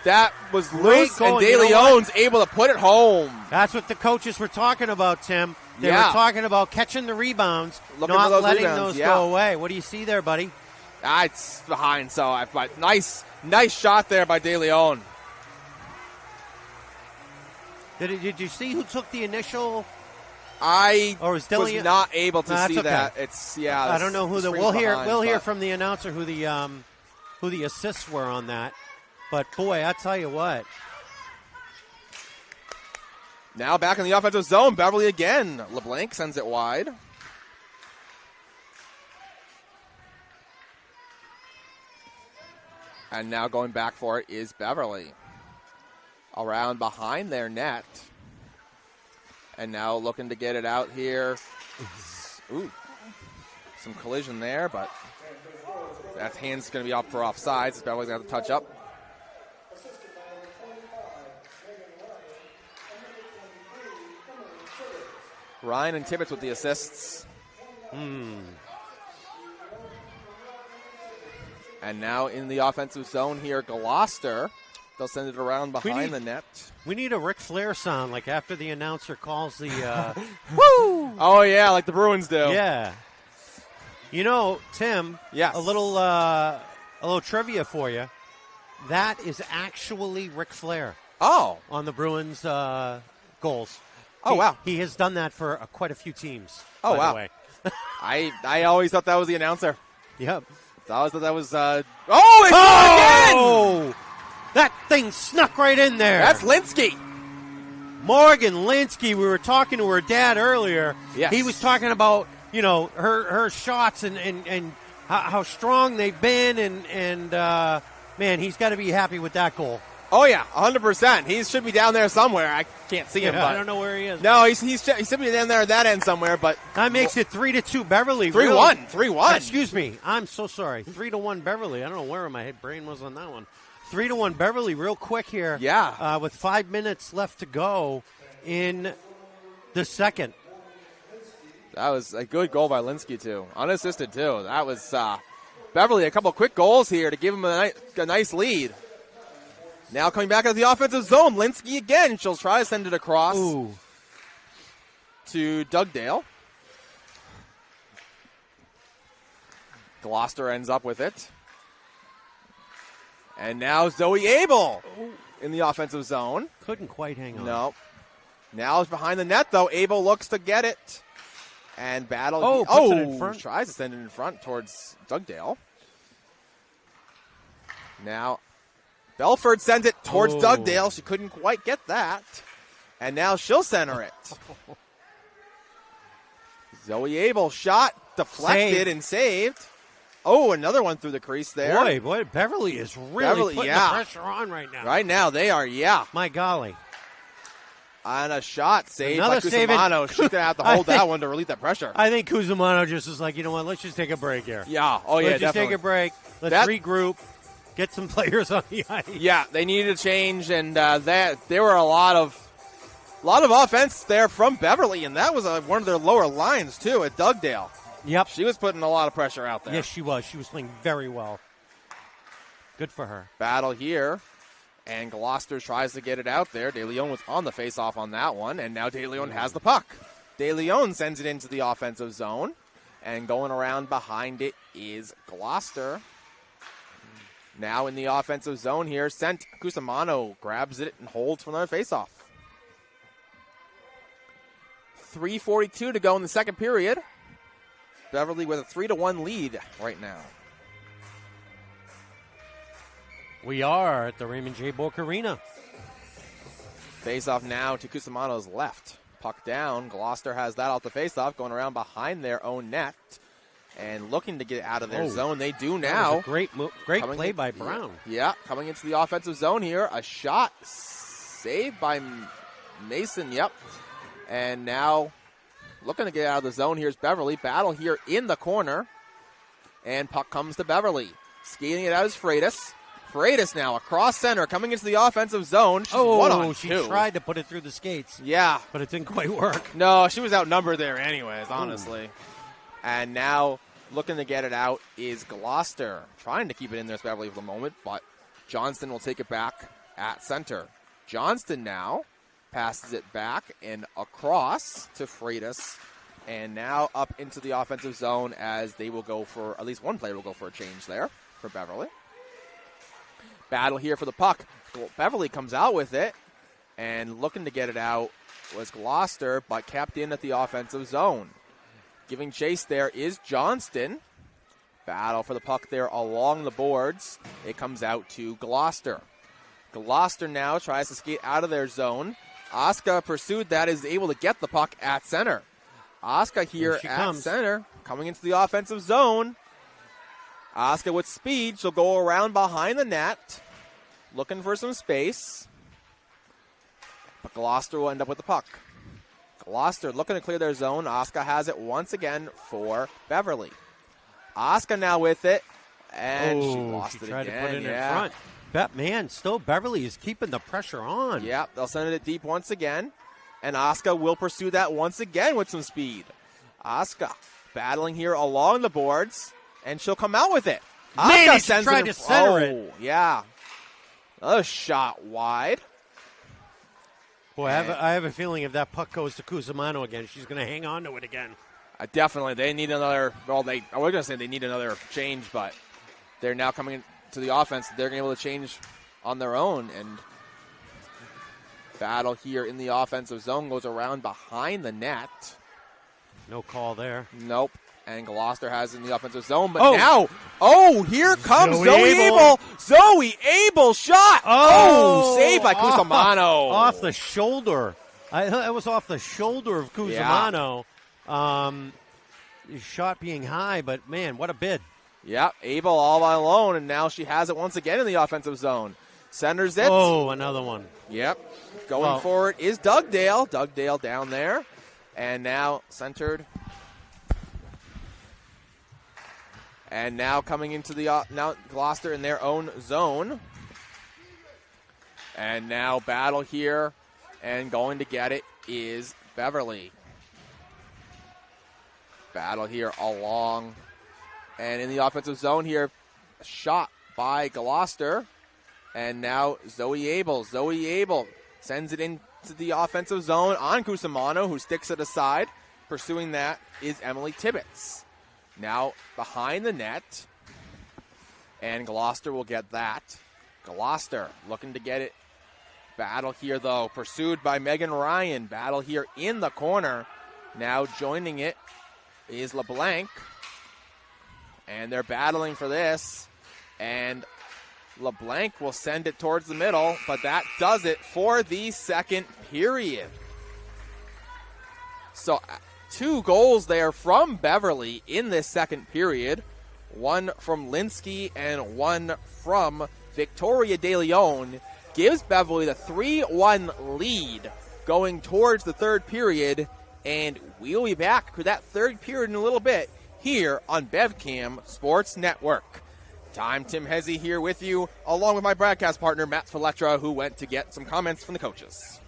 That was loose, goal. and De Leon's able to put it home. That's what the coaches were talking about, Tim. They were talking about catching the rebounds, not letting those go away. What do you see there, buddy? It's behind, but nice shot there by De Leon. Did you see who took the initial? I was not able to see that. I don't know who the. We'll hear from the announcer who the assists were on that. But boy, I tell you what. Now back in the offensive zone, Beverly again. LeBlanc sends it wide. And now going back for it is Beverly. Around behind their net. And now looking to get it out here. Ooh. Some collision there, but that hand's going to be up for offsides. Beverly's going to have to touch up. Ryan and Tibbetts with the assists. And now in the offensive zone here, Gloucester. They'll send it around behind the net. We need a Ric Flair sound, like after the announcer calls the woo! Oh, yeah, like the Bruins do. Yeah. You know, Tim, yes. a little trivia for you. That is actually Ric Flair. Oh. On the Bruins goals. Oh, wow. He has done that for quite a few teams. Oh, by wow. the way. I always thought that was the announcer. Yep. I always thought that was again! Oh! That thing snuck right in there. That's Linsky. Morgan Linsky. We were talking to her dad earlier. Yes. He was talking about, her shots and how strong they've been. And man, he's got to be happy with that goal. Oh, yeah, 100%. He should be down there somewhere. I can't see him. Yeah, but I don't know where he is. No, he should be down there at that end somewhere. But that makes it 3-2 Beverly. 3-1. 3-1. Excuse me. I'm so sorry. 3-1 Beverly. I don't know where my brain was on that one. 3-1 Beverly real quick here. Yeah. With 5 minutes left to go in the second. That was a good goal by Linsky, too. Unassisted, too. That was Beverly, a couple of quick goals here to give him a nice lead. Now coming back into the offensive zone, Linsky again. She'll try to send it across to Dugdale. Gloucester ends up with it. And now Zoe Abel in the offensive zone. Couldn't quite hang on. No. Now it's behind the net, though. Abel looks to get it. And battle. Puts it in front. Tries to send it in front towards Dugdale. Now Belford sends it towards Dugdale. She couldn't quite get that. And now she'll center it. Zoe Abel shot, deflected, and saved. Oh, another one through the crease there. Boy, Beverly is really putting the pressure on right now. Right now, they are, My golly. And a shot saved by Cusimano. She's going to have to hold that one to relieve that pressure. I think Cusimano just is like, you know what, let's just take a break here. Yeah, Let's just definitely. take a break. Let's regroup. Get some players on the ice. Yeah, they needed a change, and there were a lot of offense there from Beverly, and that was one of their lower lines, too, at Dugdale. Yep. She was putting a lot of pressure out there. Yes, she was. She was playing very well. Good for her. Battle here, and Gloucester tries to get it out there. De Leon was on the face-off on that one, and now De Leon has the puck. De Leon sends it into the offensive zone, and going around behind it is Gloucester. Now in the offensive zone here, sent Cusimano grabs it and holds for another faceoff. 3:42 to go in the second period. Beverly with a 3-1 lead right now. We are at the Raymond J. Bourque Arena. Faceoff now to Cusimano's left. Puck down. Gloucester has that off the faceoff, going around behind their own net. And looking to get out of their zone. They do now. Great play by Brown. Yeah, coming into the offensive zone here. A shot saved by Mason. Yep. And now looking to get out of the zone. Here's Beverly. Battle here in the corner. And puck comes to Beverly. Skating it out is Freitas. Freitas now across center coming into the offensive zone. She's 1-on-2. She tried to put it through the skates. Yeah. But it didn't quite work. No, she was outnumbered there anyways, honestly. And now looking to get it out is Gloucester. Trying to keep it in there, Beverly, for the moment, but Johnston will take it back at center. Johnston now passes it back and across to Freitas. And now up into the offensive zone as they will go for, at least one player will go for a change there for Beverly. Battle here for the puck. Beverly comes out with it. And looking to get it out was Gloucester, but kept in at the offensive zone. Giving chase there is Johnston. Battle for the puck there along the boards. It comes out to Gloucester. Gloucester now tries to skate out of their zone. Asuka pursued that, is able to get the puck at center. Asuka here at center, coming into the offensive zone. Asuka with speed. She'll go around behind the net, looking for some space. But Gloucester will end up with the puck. Gloucester looking to clear their zone. Asuka has it once again for Beverly. Asuka now with it, and she lost it tried again. to put it in front. Still Beverly is keeping the pressure on. Yeah, they'll send it deep once again, and Asuka will pursue that once again with some speed. Asuka battling here along the boards, and she'll come out with it. Asuka sends tried to center it. Yeah. Another shot wide. Boy, I have a feeling if that puck goes to Cusimano again, she's going to hang on to it again. Definitely. They need another, I was going to say they need another change, but they're now coming to the offense. They're going to be able to change on their own, and battle here in the offensive zone goes around behind the net. No call there. Nope. And Gloucester has it in the offensive zone, but now, here comes Zoe Abel. Zoe Abel shot. Saved by Cusimano. Off the shoulder. That was off the shoulder of Cusimano. Shot being high, but man, what a bid. Yeah, Abel all alone, and now she has it once again in the offensive zone. Centers it. Oh, another one. Yep. Going forward is Dugdale. Dugdale down there. And now centered. And now coming into the now Gloucester in their own zone. And now battle here. And going to get it is Beverly. Battle here along. And in the offensive zone here, shot by Gloucester. And now Zoe Abel. Zoe Abel sends it into the offensive zone on Cusimano, who sticks it aside. Pursuing that is Emily Tibbetts. Now behind the net. And Gloucester will get that. Gloucester looking to get it. Battle here, though, pursued by Megan Ryan. Battle here in the corner. Now joining it is LeBlanc. And they're battling for this. And LeBlanc will send it towards the middle, but that does it for the second period. So 2 goals there from Beverly in this second period. One from Linsky and one from Victoria De Leon gives Beverly the 3-1 lead going towards the third period. And we'll be back for that third period in a little bit here on BevCam Sports Network. I'm Tim Hezzy here with you, along with my broadcast partner, Matt Feletra, who went to get some comments from the coaches.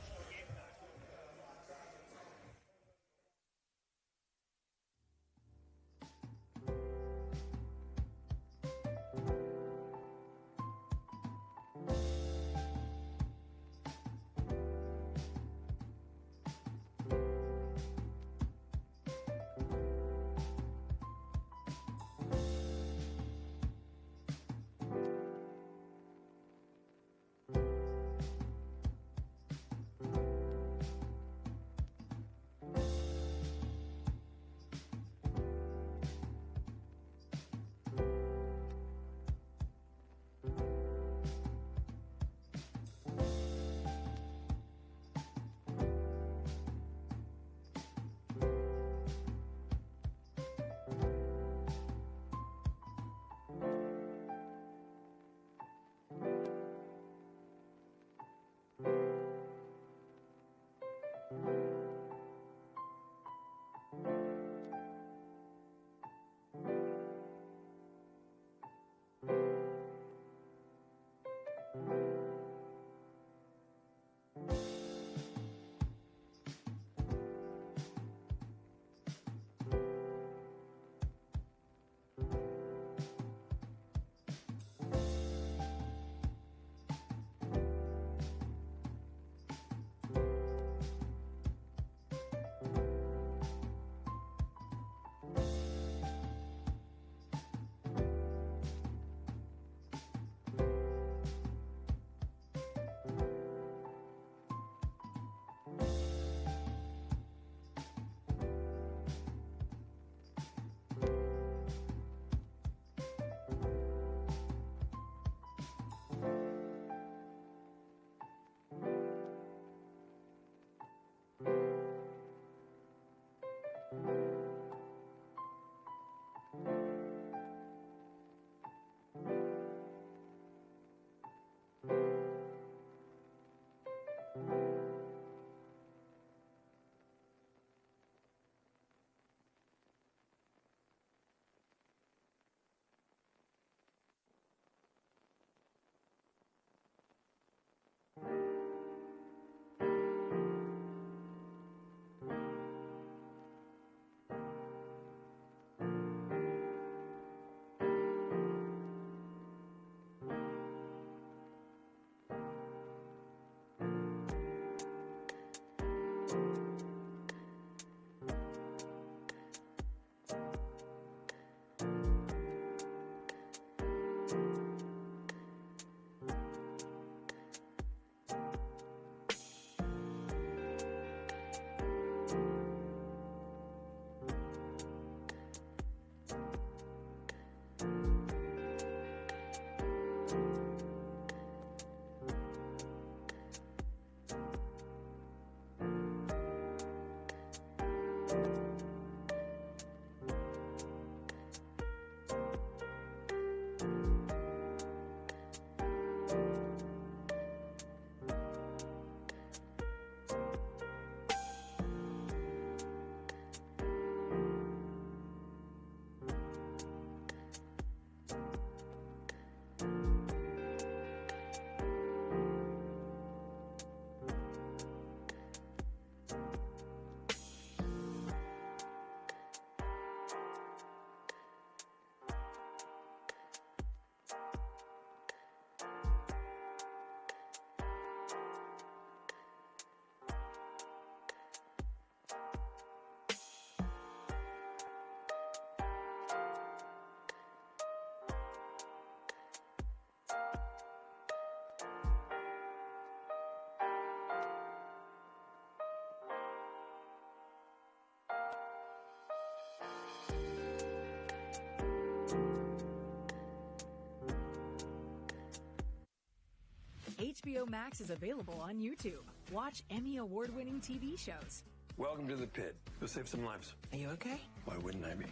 HBO Max is available on YouTube. Watch Emmy award-winning TV shows. Welcome to the pit. You'll save some lives. Are you okay? Why wouldn't I be?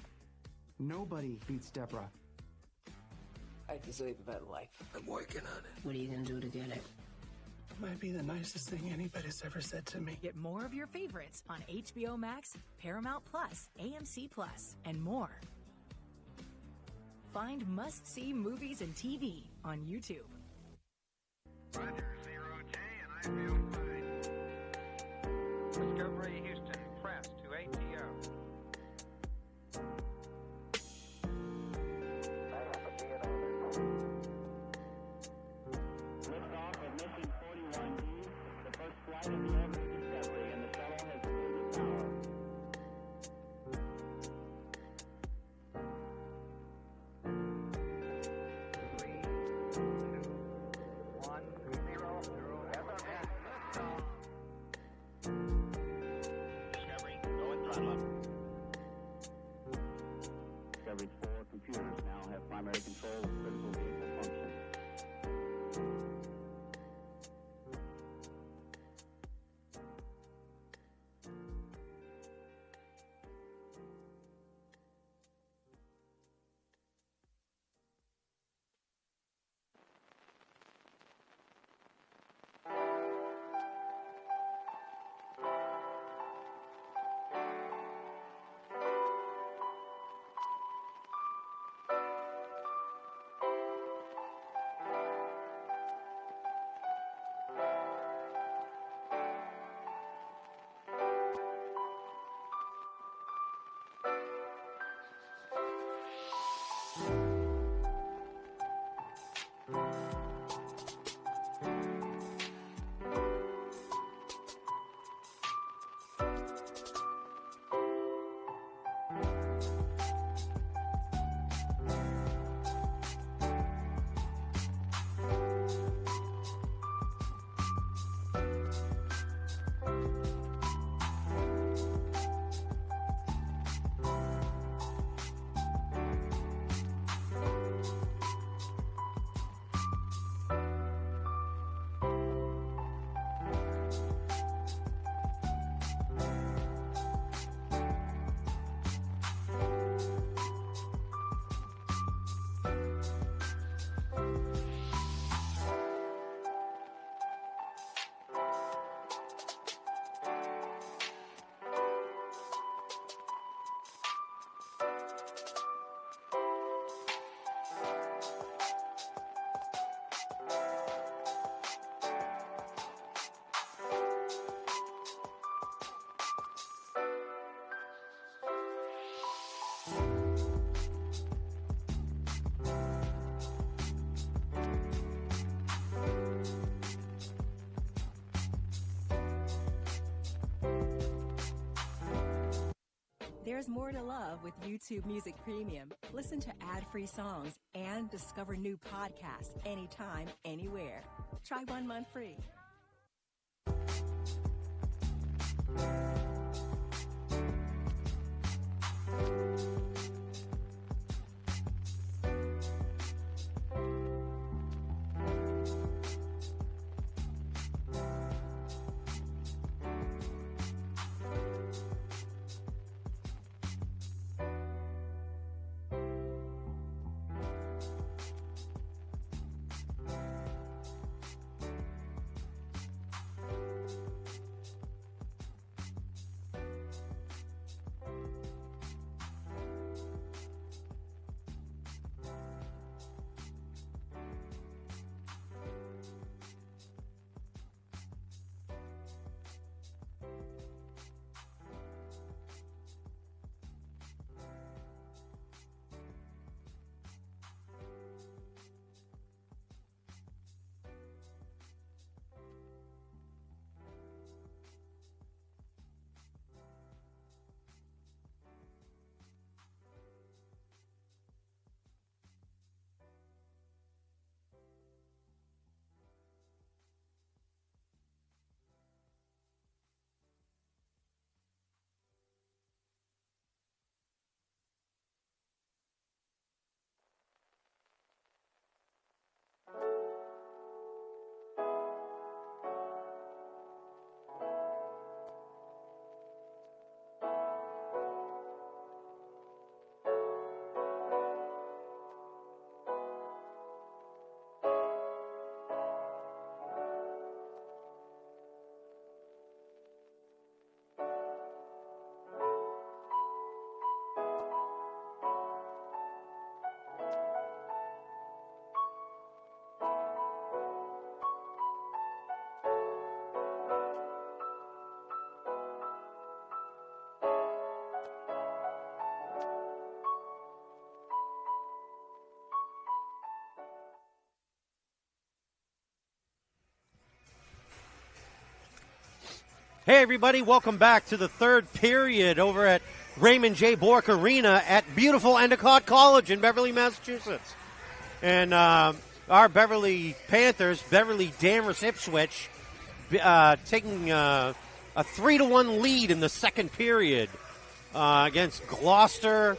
Nobody beats Deborah. I deserve a better life. I'm working on it. What are you going to do to get it? It might be the nicest thing anybody's ever said to me. Get more of your favorites on HBO Max, Paramount Plus, AMC Plus, and more. Find must-see movies and TV on YouTube. Roger, 0J, and I feel fine. Discovery Houston, press to ATO. Liftoff of mission 41D, the first flight of the ever Discovery, and the shuttle has cleared power. 3, 2, 1, 0, 0. Discovery, go and throttle up. Discovery's 4 computers now have primary control of critical vehicle functions. There's more to love with YouTube Music Premium. Listen to ad-free songs and discover new podcasts anytime, anywhere. Try 1 month free. Hey, everybody. Welcome back to the third period over at Raymond J. Bork Arena at beautiful Endicott College in Beverly, Massachusetts. And our Beverly Panthers, Beverly Danvers Ipswich, taking a 3-1 lead in the second period against Gloucester,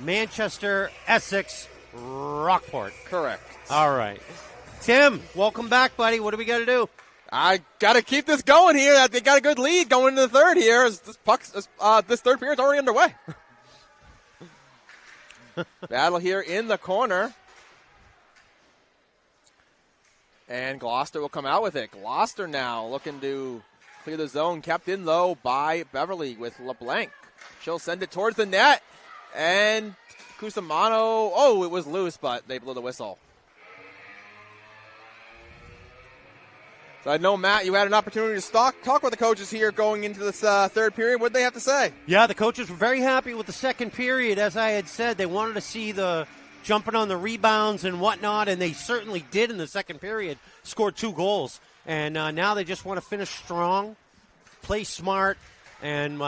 Manchester, Essex, Rockport. Correct. All right. Tim, welcome back, buddy. What do we got to do? I got to keep this going here. They got a good lead going into the third here. As this third period is already underway. Battle here in the corner. And Gloucester will come out with it. Gloucester now looking to clear the zone. Kept in, though, by Beverly with LeBlanc. She'll send it towards the net. And Cusimano, it was loose, but they blew the whistle. So I know, Matt, you had an opportunity to talk with the coaches here going into this third period. What did they have to say? Yeah, the coaches were very happy with the second period. As I had said, they wanted to see the jumping on the rebounds and whatnot, and they certainly did in the second period. Scored 2 goals. And now they just want to finish strong, play smart, and,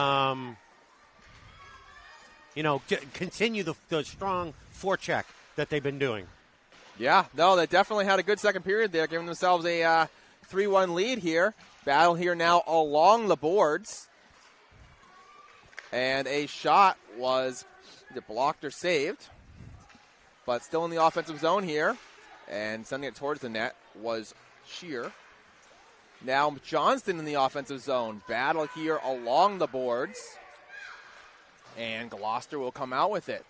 continue the strong forecheck that they've been doing. Yeah, no, they definitely had a good second period there, giving themselves a 3-1 lead here. Battle here now along the boards. And a shot was either blocked or saved. But still in the offensive zone here. And sending it towards the net was Shear. Now Johnston in the offensive zone. Battle here along the boards. And Gloucester will come out with it.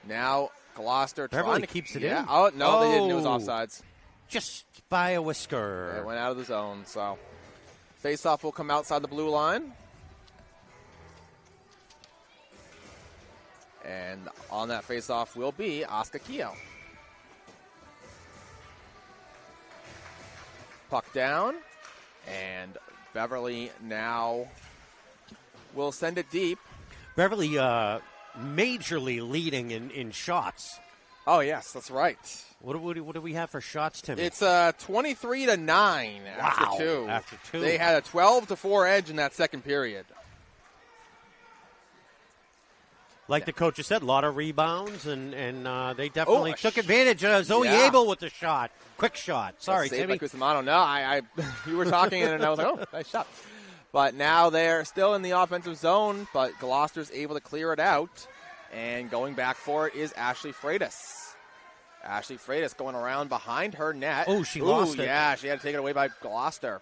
Now Gloucester Beverly keeps it in. Oh, no, they didn't. It was offsides. Just by a whisker. It went out of the zone, so face-off will come outside the blue line. And on that face-off will be Oscar Keogh. Puck down, and Beverly now will send it deep. Beverly majorly leading in shots. Oh, yes, that's right. What do we have for shots, Timmy? It's 23-9 after 2. After 2. They had a 12-4 edge in that second period. Like the coach has said, a lot of rebounds, and they definitely took advantage of Zoe Abel with the shot. Quick shot. Sorry, Timmy. No, you were talking, and I was like, nice shot. But now they're still in the offensive zone, but Gloucester's able to clear it out. And going back for it is Ashley Freitas. Ashley Freitas going around behind her net. Oh, she lost it. Yeah, she had to take it away by Gloucester.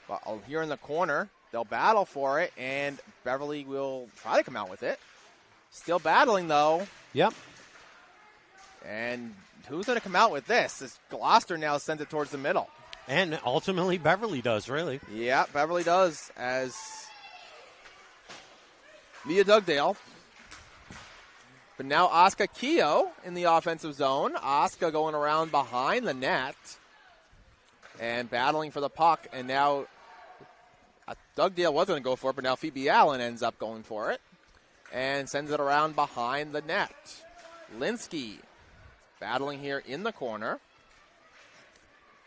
But here in the corner, they'll battle for it, and Beverly will try to come out with it. Still battling, though. Yep. And who's going to come out with this? As Gloucester now sends it towards the middle. And ultimately, Beverly does, really. Yeah, Beverly does, as Mia Dugdale. But now Oscar Keogh in the offensive zone. Oscar going around behind the net and battling for the puck. And now Dugdale was going to go for it, but now Phoebe Allen ends up going for it and sends it around behind the net. Linsky battling here in the corner.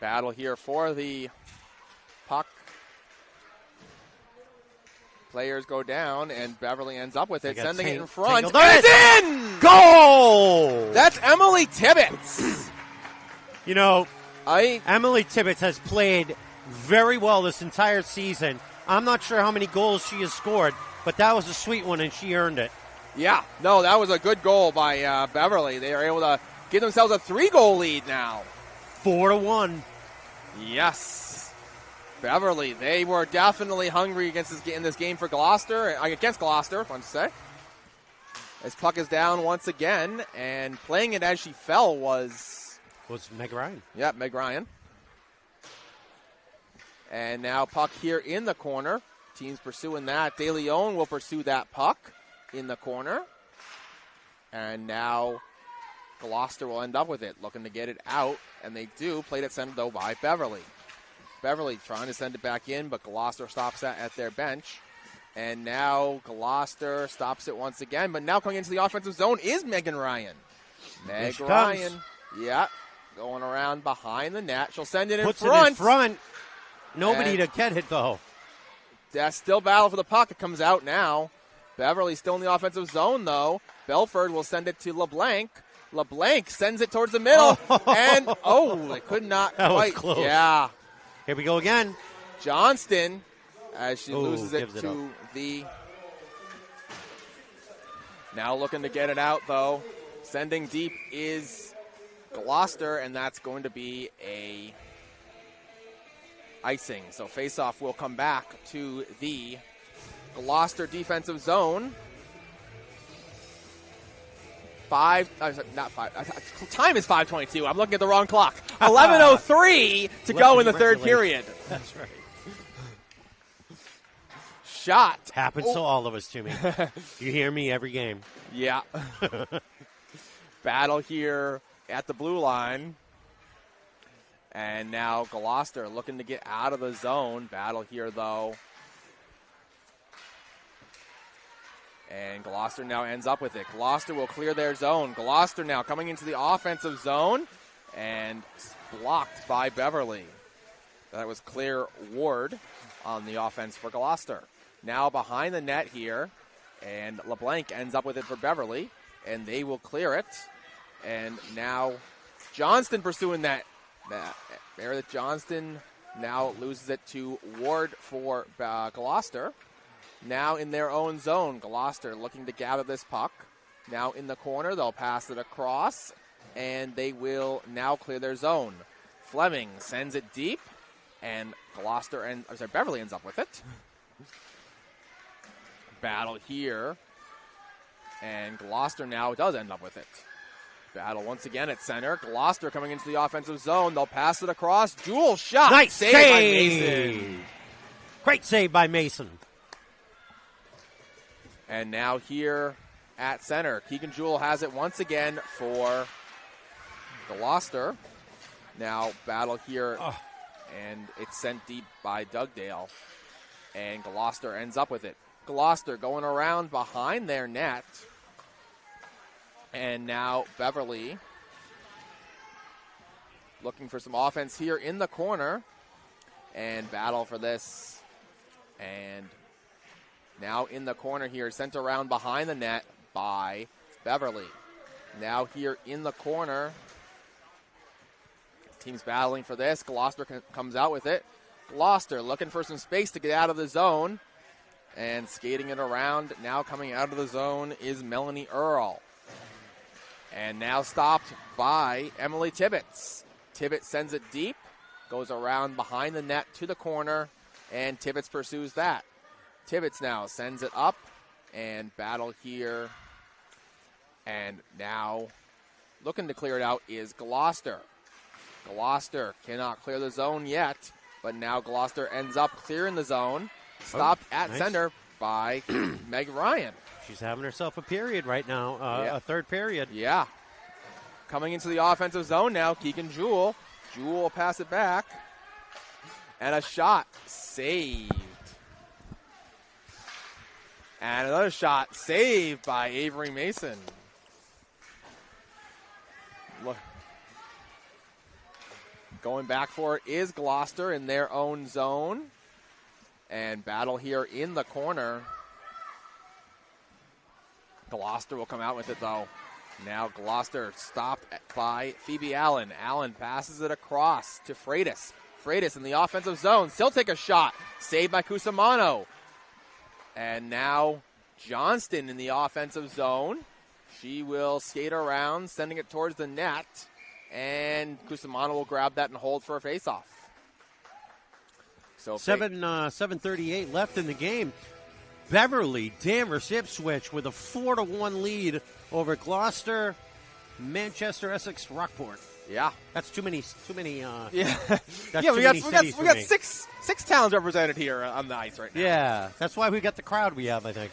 Battle here for the puck. Players go down, and Beverly ends up with it, sending it in front. And it's in! Goal! That's Emily Tibbetts. Emily Tibbetts has played very well this entire season. I'm not sure how many goals she has scored, but that was a sweet one, and she earned it. Yeah, no, that was a good goal by Beverly. They are able to give themselves a 3-goal lead now. 4-1. Yes. Beverly, they were definitely hungry in this game for Gloucester, against Gloucester, I want to say. As puck is down once again, and playing it as she fell was Meg Ryan. Yeah, Meg Ryan. And now puck here in the corner. Teams pursuing that. De Leon will pursue that puck in the corner. And now Gloucester will end up with it, looking to get it out, and they do. Played it sent, though, by Beverly. Beverly trying to send it back in, but Gloucester stops that at their bench. And now Gloucester stops it once again, but now coming into the offensive zone is Megan Ryan. Meg Ryan, yeah, going around behind the net. She'll send it in front. Puts it in front. Nobody to get it, though. That's still battle for the puck. It comes out now. Beverly still in the offensive zone, though. Belford will send it to LeBlanc. LeBlanc sends it towards the middle. And, it could not that quite. Was close. Yeah. Here we go again. Johnston, as she loses it to up. the... Now looking to get it out, though. Sending deep is Gloucester, and that's going to be a icing. So face-off will come back to the Gloucester defensive zone. Time is 5:22. I'm looking at the wrong clock. 11:03 to go in the third period. That's right. Shot. Happens to all of us, Jimmy. You hear me every game. Yeah. Battle here at the blue line. And now Gloucester looking to get out of the zone. Battle here, though. And Gloucester now ends up with it. Gloucester will clear their zone. Gloucester now coming into the offensive zone. And blocked by Beverly. That was Claire Ward on the offense for Gloucester. Now behind the net here. And LeBlanc ends up with it for Beverly. And they will clear it. And now Johnston pursuing that. Meredith Johnston now loses it to Ward for Gloucester. Now in their own zone, Gloucester looking to gather this puck. Now in the corner, they'll pass it across, and they will now clear their zone. Fleming sends it deep, and Beverly ends up with it. Battle here, and Gloucester now does end up with it. Battle once again at center. Gloucester coming into the offensive zone. They'll pass it across. Jewel shot. Nice save by Mason. Great save by Mason. And now here at center, Keegan Jewell has it once again for Gloucester. Now battle here, and it's sent deep by Dugdale. And Gloucester ends up with it. Gloucester going around behind their net. And now Beverly looking for some offense here in the corner. And battle for this. And now in the corner here, sent around behind the net by Beverly. Now here in the corner, team's battling for this. Gloucester comes out with it. Gloucester looking for some space to get out of the zone. And skating it around, now coming out of the zone is Melanie Earl. And now stopped by Emily Tibbetts. Tibbetts sends it deep, goes around behind the net to the corner, and Tibbetts pursues that. Tibbetts now sends it up, and battle here. And now looking to clear it out is Gloucester. Gloucester cannot clear the zone yet, but now Gloucester ends up clearing the zone. Stopped at center by Meg Ryan. She's having herself a period right now, Yeah. a third period. Yeah. Coming into the offensive zone now, Keegan Jewell. Jewell will pass it back. And a shot saved. And another shot saved by Avery Mason. Look. Going back for it is Gloucester in their own zone. And battle here in the corner. Gloucester will come out with it, though. Now Gloucester stopped by Phoebe Allen. Allen passes it across to Freitas. Freitas in the offensive zone. Still take a shot. Saved by Cusimano. And now Johnston in the offensive zone. She will skate around, sending it towards the net. And Cusimano will grab that and hold for a faceoff. So 7:38 left in the game. Beverly, Danvers, Ipswich with a 4-1 lead over Gloucester, Manchester, Essex, Rockport. Yeah, that's too many. Yeah, that's we got six towns represented here on the ice right now. Yeah, that's why we got the crowd we have, I think.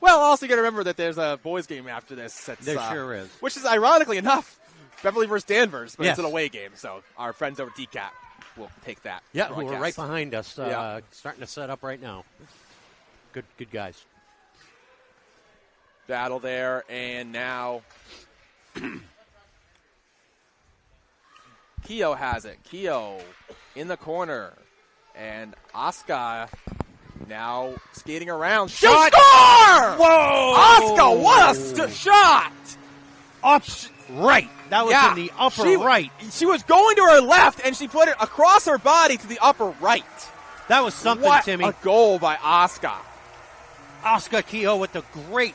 Well, also you got to remember that there's a boys game after this. There sure is. Which is ironically enough, Beverly versus Danvers, but yes. It's an away game, so our friends over DCAT will take that. Yeah, who are right behind us, yeah. Starting to set up right now. Good guys. Battle there, and now Keogh has it. Keogh in the corner. And Asuka now skating around. Shot! Score! Whoa! Asuka, what a shot! Up right. That was in the upper right. She was going to her left, and she put it across her body to the upper right. That was something, what Timmy. A goal by Asuka. Asuka Kehoe with the great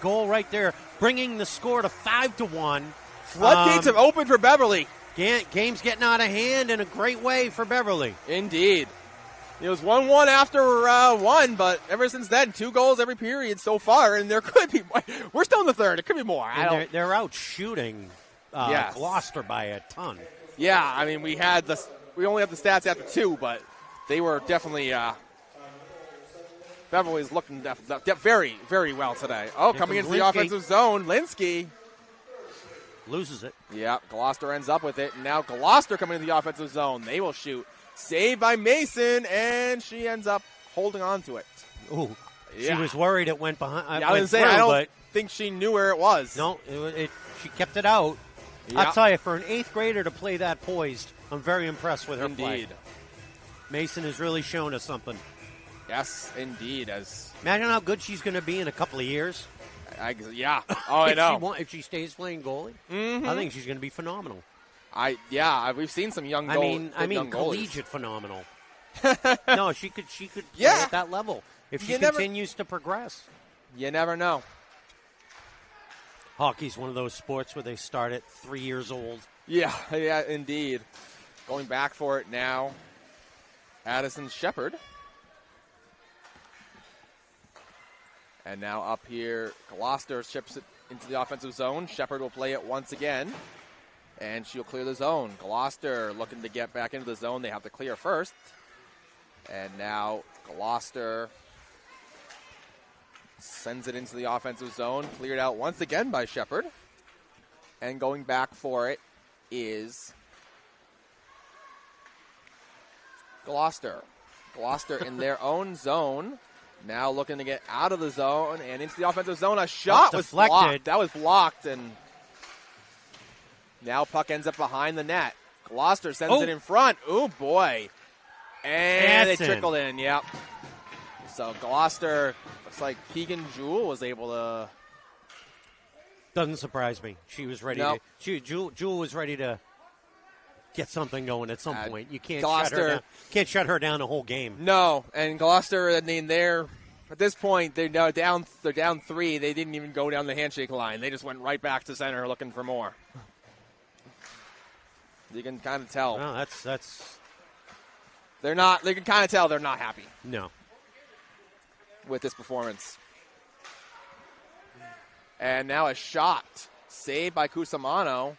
goal right there, bringing the score to 5-1. Floodgates have opened for Beverly. Game's getting out of hand in a great way for Beverly. Indeed. It was 1-1 after one, but ever since then, 2 goals every period so far, and there could be more. We're still in the third. It could be more. They're out shooting Gloucester by a ton. Yeah, I mean, we only have the stats after 2, but they were definitely Beverly's looking very, very well today. Oh, coming into the offensive zone, Linsky loses it. Yeah, Gloucester ends up with it, and now Gloucester coming into the offensive zone. They will shoot. Saved by Mason, and she ends up holding on to it. Ooh, yeah. She was worried it went behind. I was saying, I don't think she knew where it was. No, she kept it out. Yeah. I'll tell you, for an 8th grader to play that poised, I'm very impressed with her play. Mason has really shown us something. Yes, indeed. Imagine how good she's going to be in a couple of years. Yeah. Oh, I know. If she stays playing goalie, mm-hmm. I think she's going to be phenomenal. We've seen some young goalies. I mean, collegiate phenomenal. No, she could play at that level if she continues to progress. You never know. Hockey's one of those sports where they start at 3 years old. Yeah, indeed. Going back for it now, Addison Shepard. And now up here, Gloucester chips it into the offensive zone. Shepard will play it once again, and she'll clear the zone. Gloucester looking to get back into the zone. They have to clear first. And now Gloucester sends it into the offensive zone. Cleared out once again by Shepard. And going back for it is Gloucester. Gloucester in their own zone. Now looking to get out of the zone and into the offensive zone. A shot was blocked. That was blocked, and now puck ends up behind the net. Gloucester sends it in front. Oh, boy. And they trickled in, yep. So Gloucester, looks like Keegan Jewell was able to. Doesn't surprise me. She was ready to. Jewell was ready to get something going at some point. You can't shut her down the whole game. No, and Gloucester, I mean, at this point they're down 3. They didn't even go down the handshake line. They just went right back to center looking for more. You can kind of tell. No, that's. They're not. They can kind of tell they're not happy. No. With this performance. And now a shot saved by Cusimano.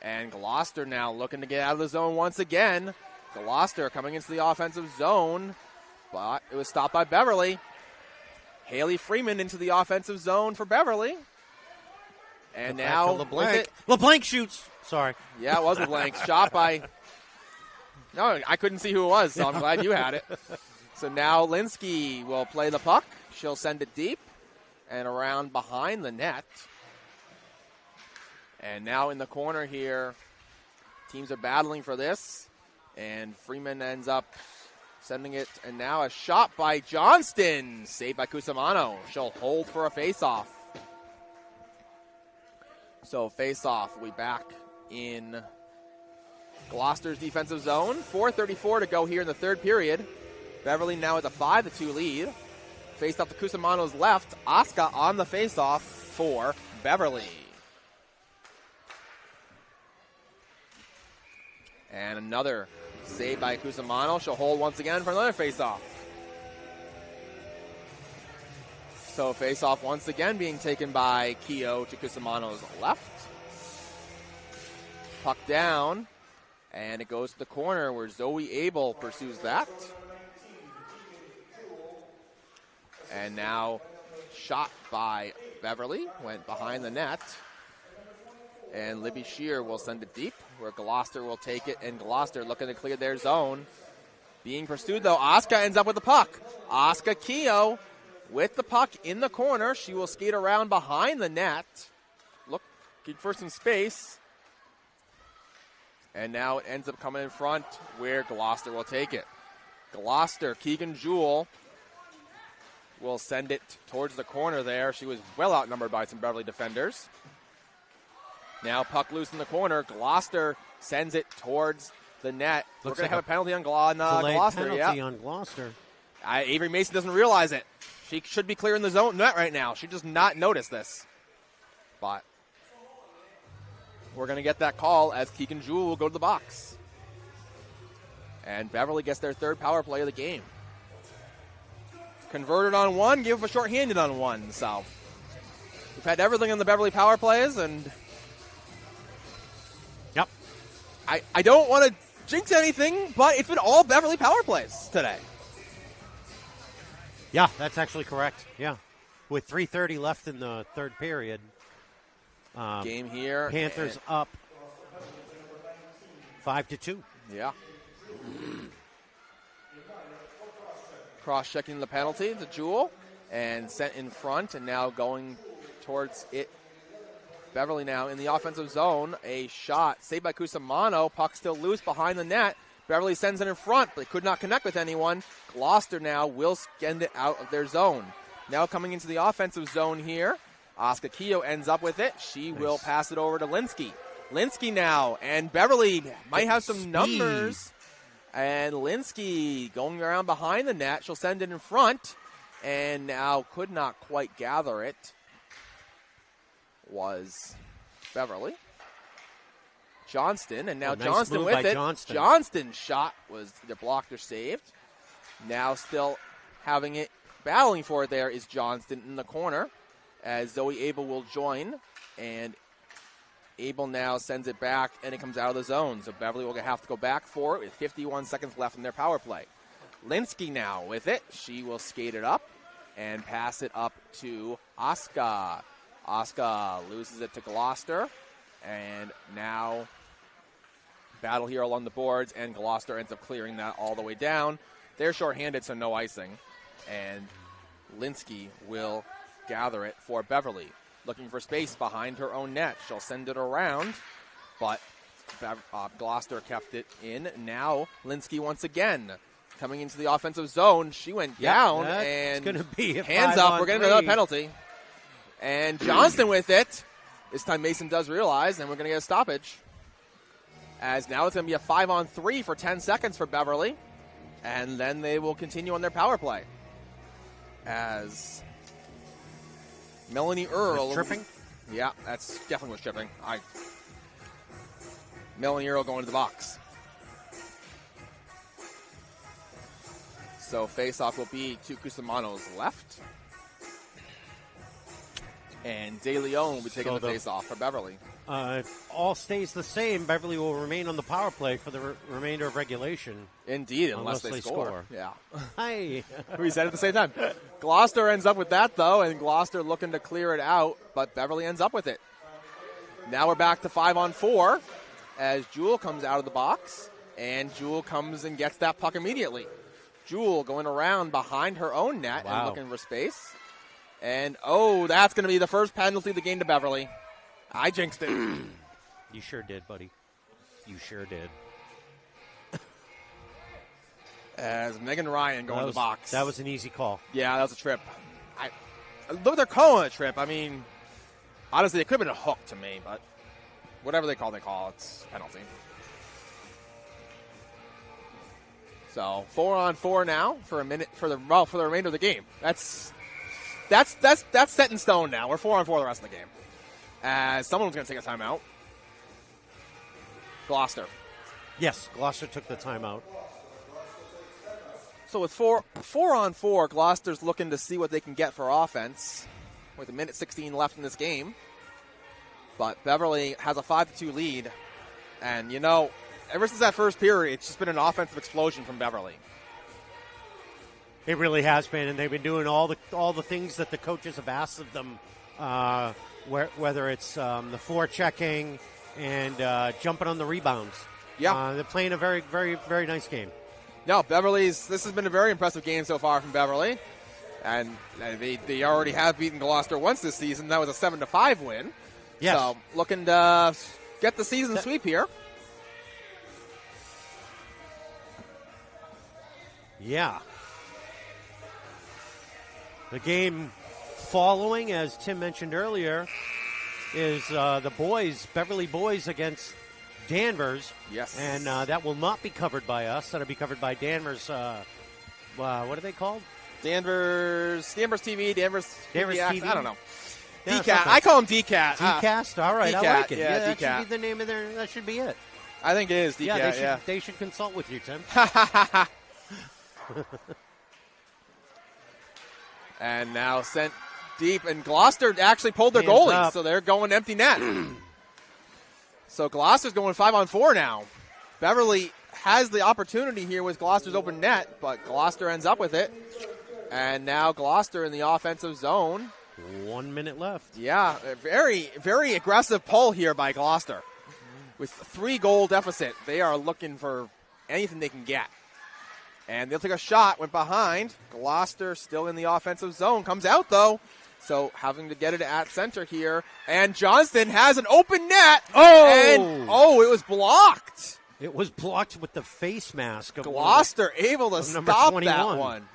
And Gloucester now looking to get out of the zone once again. Gloucester coming into the offensive zone, but it was stopped by Beverly. Haley Freeman into the offensive zone for Beverly. And now LeBlanc. LeBlanc shoots. Sorry. Yeah, it was LeBlanc. Shot by. No, I couldn't see who it was, so I'm glad you had it. So now Linsky will play the puck. She'll send it deep and around behind the net. And now in the corner here, teams are battling for this. And Freeman ends up sending it. And now a shot by Johnston. Saved by Cusimano. She'll hold for a face-off. So face-off will be back in Gloucester's defensive zone. 4:34 to go here in the third period. Beverly now with a 5-2 lead. Faced off to Cusimano's left. Asuka on the face-off for Beverly. And another save by Cusimano. She'll hold once again for another face-off. So face-off once again being taken by Kehoe to Cusimano's left. Puck down. And it goes to the corner where Zoe Abel pursues that. And now shot by Beverly. Went behind the net. And Libby Shear will send it deep where Gloucester will take it. And Gloucester looking to clear their zone. Being pursued, though. Asuka ends up with the puck. Asuka Kehoe with the puck in the corner. She will skate around behind the net. Looking for some space. And now it ends up coming in front where Gloucester will take it. Gloucester, Keegan Jewell will send it towards the corner there. She was well outnumbered by some Beverly defenders. Now puck loose in the corner. Gloucester sends it towards the net. We're going to have a penalty on Gloucester. Penalty on Gloucester. Avery Mason doesn't realize it. She should be clearing the zone net right now. She does not notice this. But we're going to get that call as Keegan Jewell will go to the box. And Beverly gets their third power play of the game. Converted on one, give up a shorthanded on one. So we've had everything in the Beverly power plays, and yep. I don't want to jinx anything, but it's been all Beverly power plays today. Yeah, that's actually correct. Yeah. With 3:30 left in the third period. Game here. Panthers up 5-2. Yeah. Cross-checking the penalty to Jewell and sent in front, and now going towards it. Beverly now in the offensive zone. A shot saved by Cusimano. Puck still loose behind the net. Beverly sends it in front, but could not connect with anyone. Gloucester now will send it out of their zone. Now coming into the offensive zone here. Asuka Keogh ends up with it. She will pass it over to Linsky. Linsky now, and Beverly might have some numbers. And Linsky going around behind the net. She'll send it in front, and now could not quite gather it. Was Beverly. Johnston, and now nice Johnston move with it. Johnston. Johnston's shot was either blocked or saved. Now still having it, battling for it there is Johnston in the corner, as Zoe Abel will join, and Abel now sends it back, and it comes out of the zone. So Beverly will have to go back for it with 51 seconds left in their power play. Linsky now with it. She will skate it up and pass it up to Asuka. Asuka loses it to Gloucester, and now battle here along the boards, and Gloucester ends up clearing that all the way down. They're shorthanded, so no icing, and Linsky will gather it for Beverly. Looking for space behind her own net. She'll send it around, but Gloucester kept it in. Now Linsky once again coming into the offensive zone. She went down, and gonna be a hands up. 5-on-3. We're getting another penalty. And Johnston with it. This time Mason does realize, and we're going to get a stoppage. As now it's going to be a 5-on-3 for 10 seconds for Beverly. And then they will continue on their power play. As Melanie Earl. Tripping? Yeah, that's definitely was tripping. Melanie Earl going to the box. So face-off will be to Cusimano's left. And De Leon will be taking the face-off for Beverly. All stays the same. Beverly will remain on the power play for the remainder of regulation. Indeed, unless they score. Yeah. Hi. We said it at the same time. Gloucester ends up with that, though, and Gloucester looking to clear it out, but Beverly ends up with it. Now we're back to 5-on-4 as Jewell comes out of the box, and Jewell comes and gets that puck immediately. Jewell going around behind her own net and looking for space. And, that's going to be the first penalty of the game to Beverly. I jinxed it. You sure did, buddy. You sure did. As Megan Ryan going to the box. That was an easy call. Yeah, that was a trip. Look, they're calling it a trip. I mean, honestly, it could have been a hook to me, but whatever they call it's a penalty. So 4-on-4 now for a minute for the remainder of the game. That's set in stone now. We're 4-on-4 the rest of the game. As someone's going to take a timeout. Gloucester. Yes, Gloucester took the timeout. So with 4-on-4, Gloucester's looking to see what they can get for offense with a minute 16 left in this game. But Beverly has a 5-2 lead. And, ever since that first period, it's just been an offensive explosion from Beverly. It really has been, and they've been doing all the things that the coaches have asked of them, whether it's the forechecking and jumping on the rebounds. Yeah. They're playing a very, very, very nice game. No, this has been a very impressive game so far from Beverly. And they already have beaten Gloucester once this season. That was a 7-5 win. Yes. So looking to get the season sweep here. Yeah. The game following, as Tim mentioned earlier, is the boys, Beverly boys against Danvers. Yes. And that will not be covered by us. That'll be covered by Danvers. What are they called? Danvers TV, Danvers TV. I don't know. Yeah, DCAT. I call them DCAT. DCast? All right, DCAT, I like it. yeah, that DCAT. should be the name of their, that should be it. I think it is DCAT, they should consult with you, Tim. And now sent deep, and Gloucester actually pulled their Hands goalie, up. so they're going empty net. So Gloucester's going 5-on-4 now. Beverly has the opportunity here with Gloucester's open net, but Gloucester ends up with it. And now Gloucester in the offensive zone. 1 minute left. Yeah, a very, very aggressive pull here by Gloucester. With 3-goal deficit, they are looking for anything they can get. And they'll take a shot, went behind. Gloucester still in the offensive zone, comes out though. So having to get it at center here. And Johnston has an open net. And it was blocked. It was blocked with the face mask. Of Gloucester able to stop 21. that one.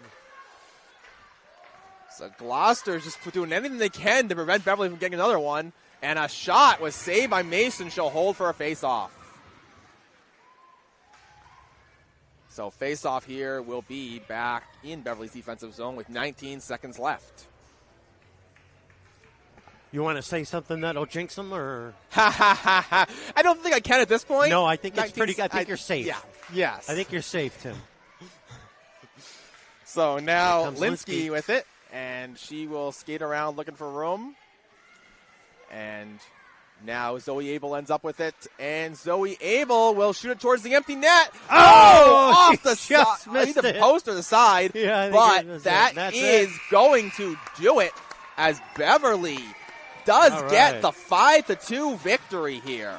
So Gloucester's just doing anything they can to prevent Beverly from getting another one. And a shot was saved by Mason. She'll hold for a face-off. So face-off here will be back in Beverly's defensive zone with 19 seconds left. You want to say something that'll jinx them, or? I don't think I can at this point. No, I think it's pretty. I think you're safe. Yeah. Yes. I think you're safe, Tim. So now Here comes Linsky with it, and she will skate around looking for room. And now Zoe Abel ends up with it, and Zoe Abel will shoot it towards the empty net. Off the side, missed either it. post or the side. Yeah, but that is going to do it as Beverly does get the 5-2 victory here.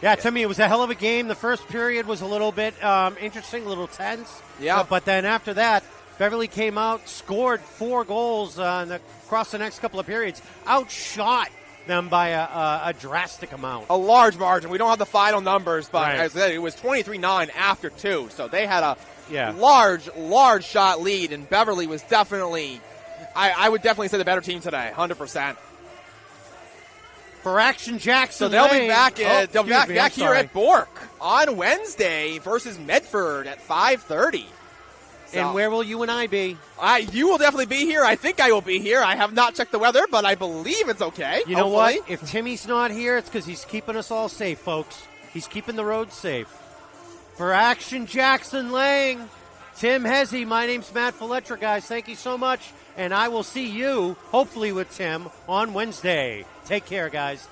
Yeah, to me, it was a hell of a game. The first period was a little bit interesting, a little tense. Yeah. But then after that, Beverly came out, scored 4 goals across the next couple of periods, outshot them by a drastic amount. A large margin. We don't have the final numbers, but Right. as I said, it was 23-9 after 2. So they had a Yeah. large shot lead, and Beverly was definitely, I would definitely say the better team today, 100%. For Action Jackson So they'll be Lane. back, Excuse me, back I'm here sorry. at Bork on Wednesday versus Medford at 5:30. And where will you and I be? You will definitely be here. I think I will be here. I have not checked the weather, but I believe it's okay. You know hopefully. what? If Timmy's not here, it's because he's keeping us all safe, folks. He's keeping the roads safe. For Action Jackson Lang, Tim Hezzy, my name's Matt Fletcher, guys. Thank you so much. And I will see you, hopefully with Tim, on Wednesday. Take care, guys.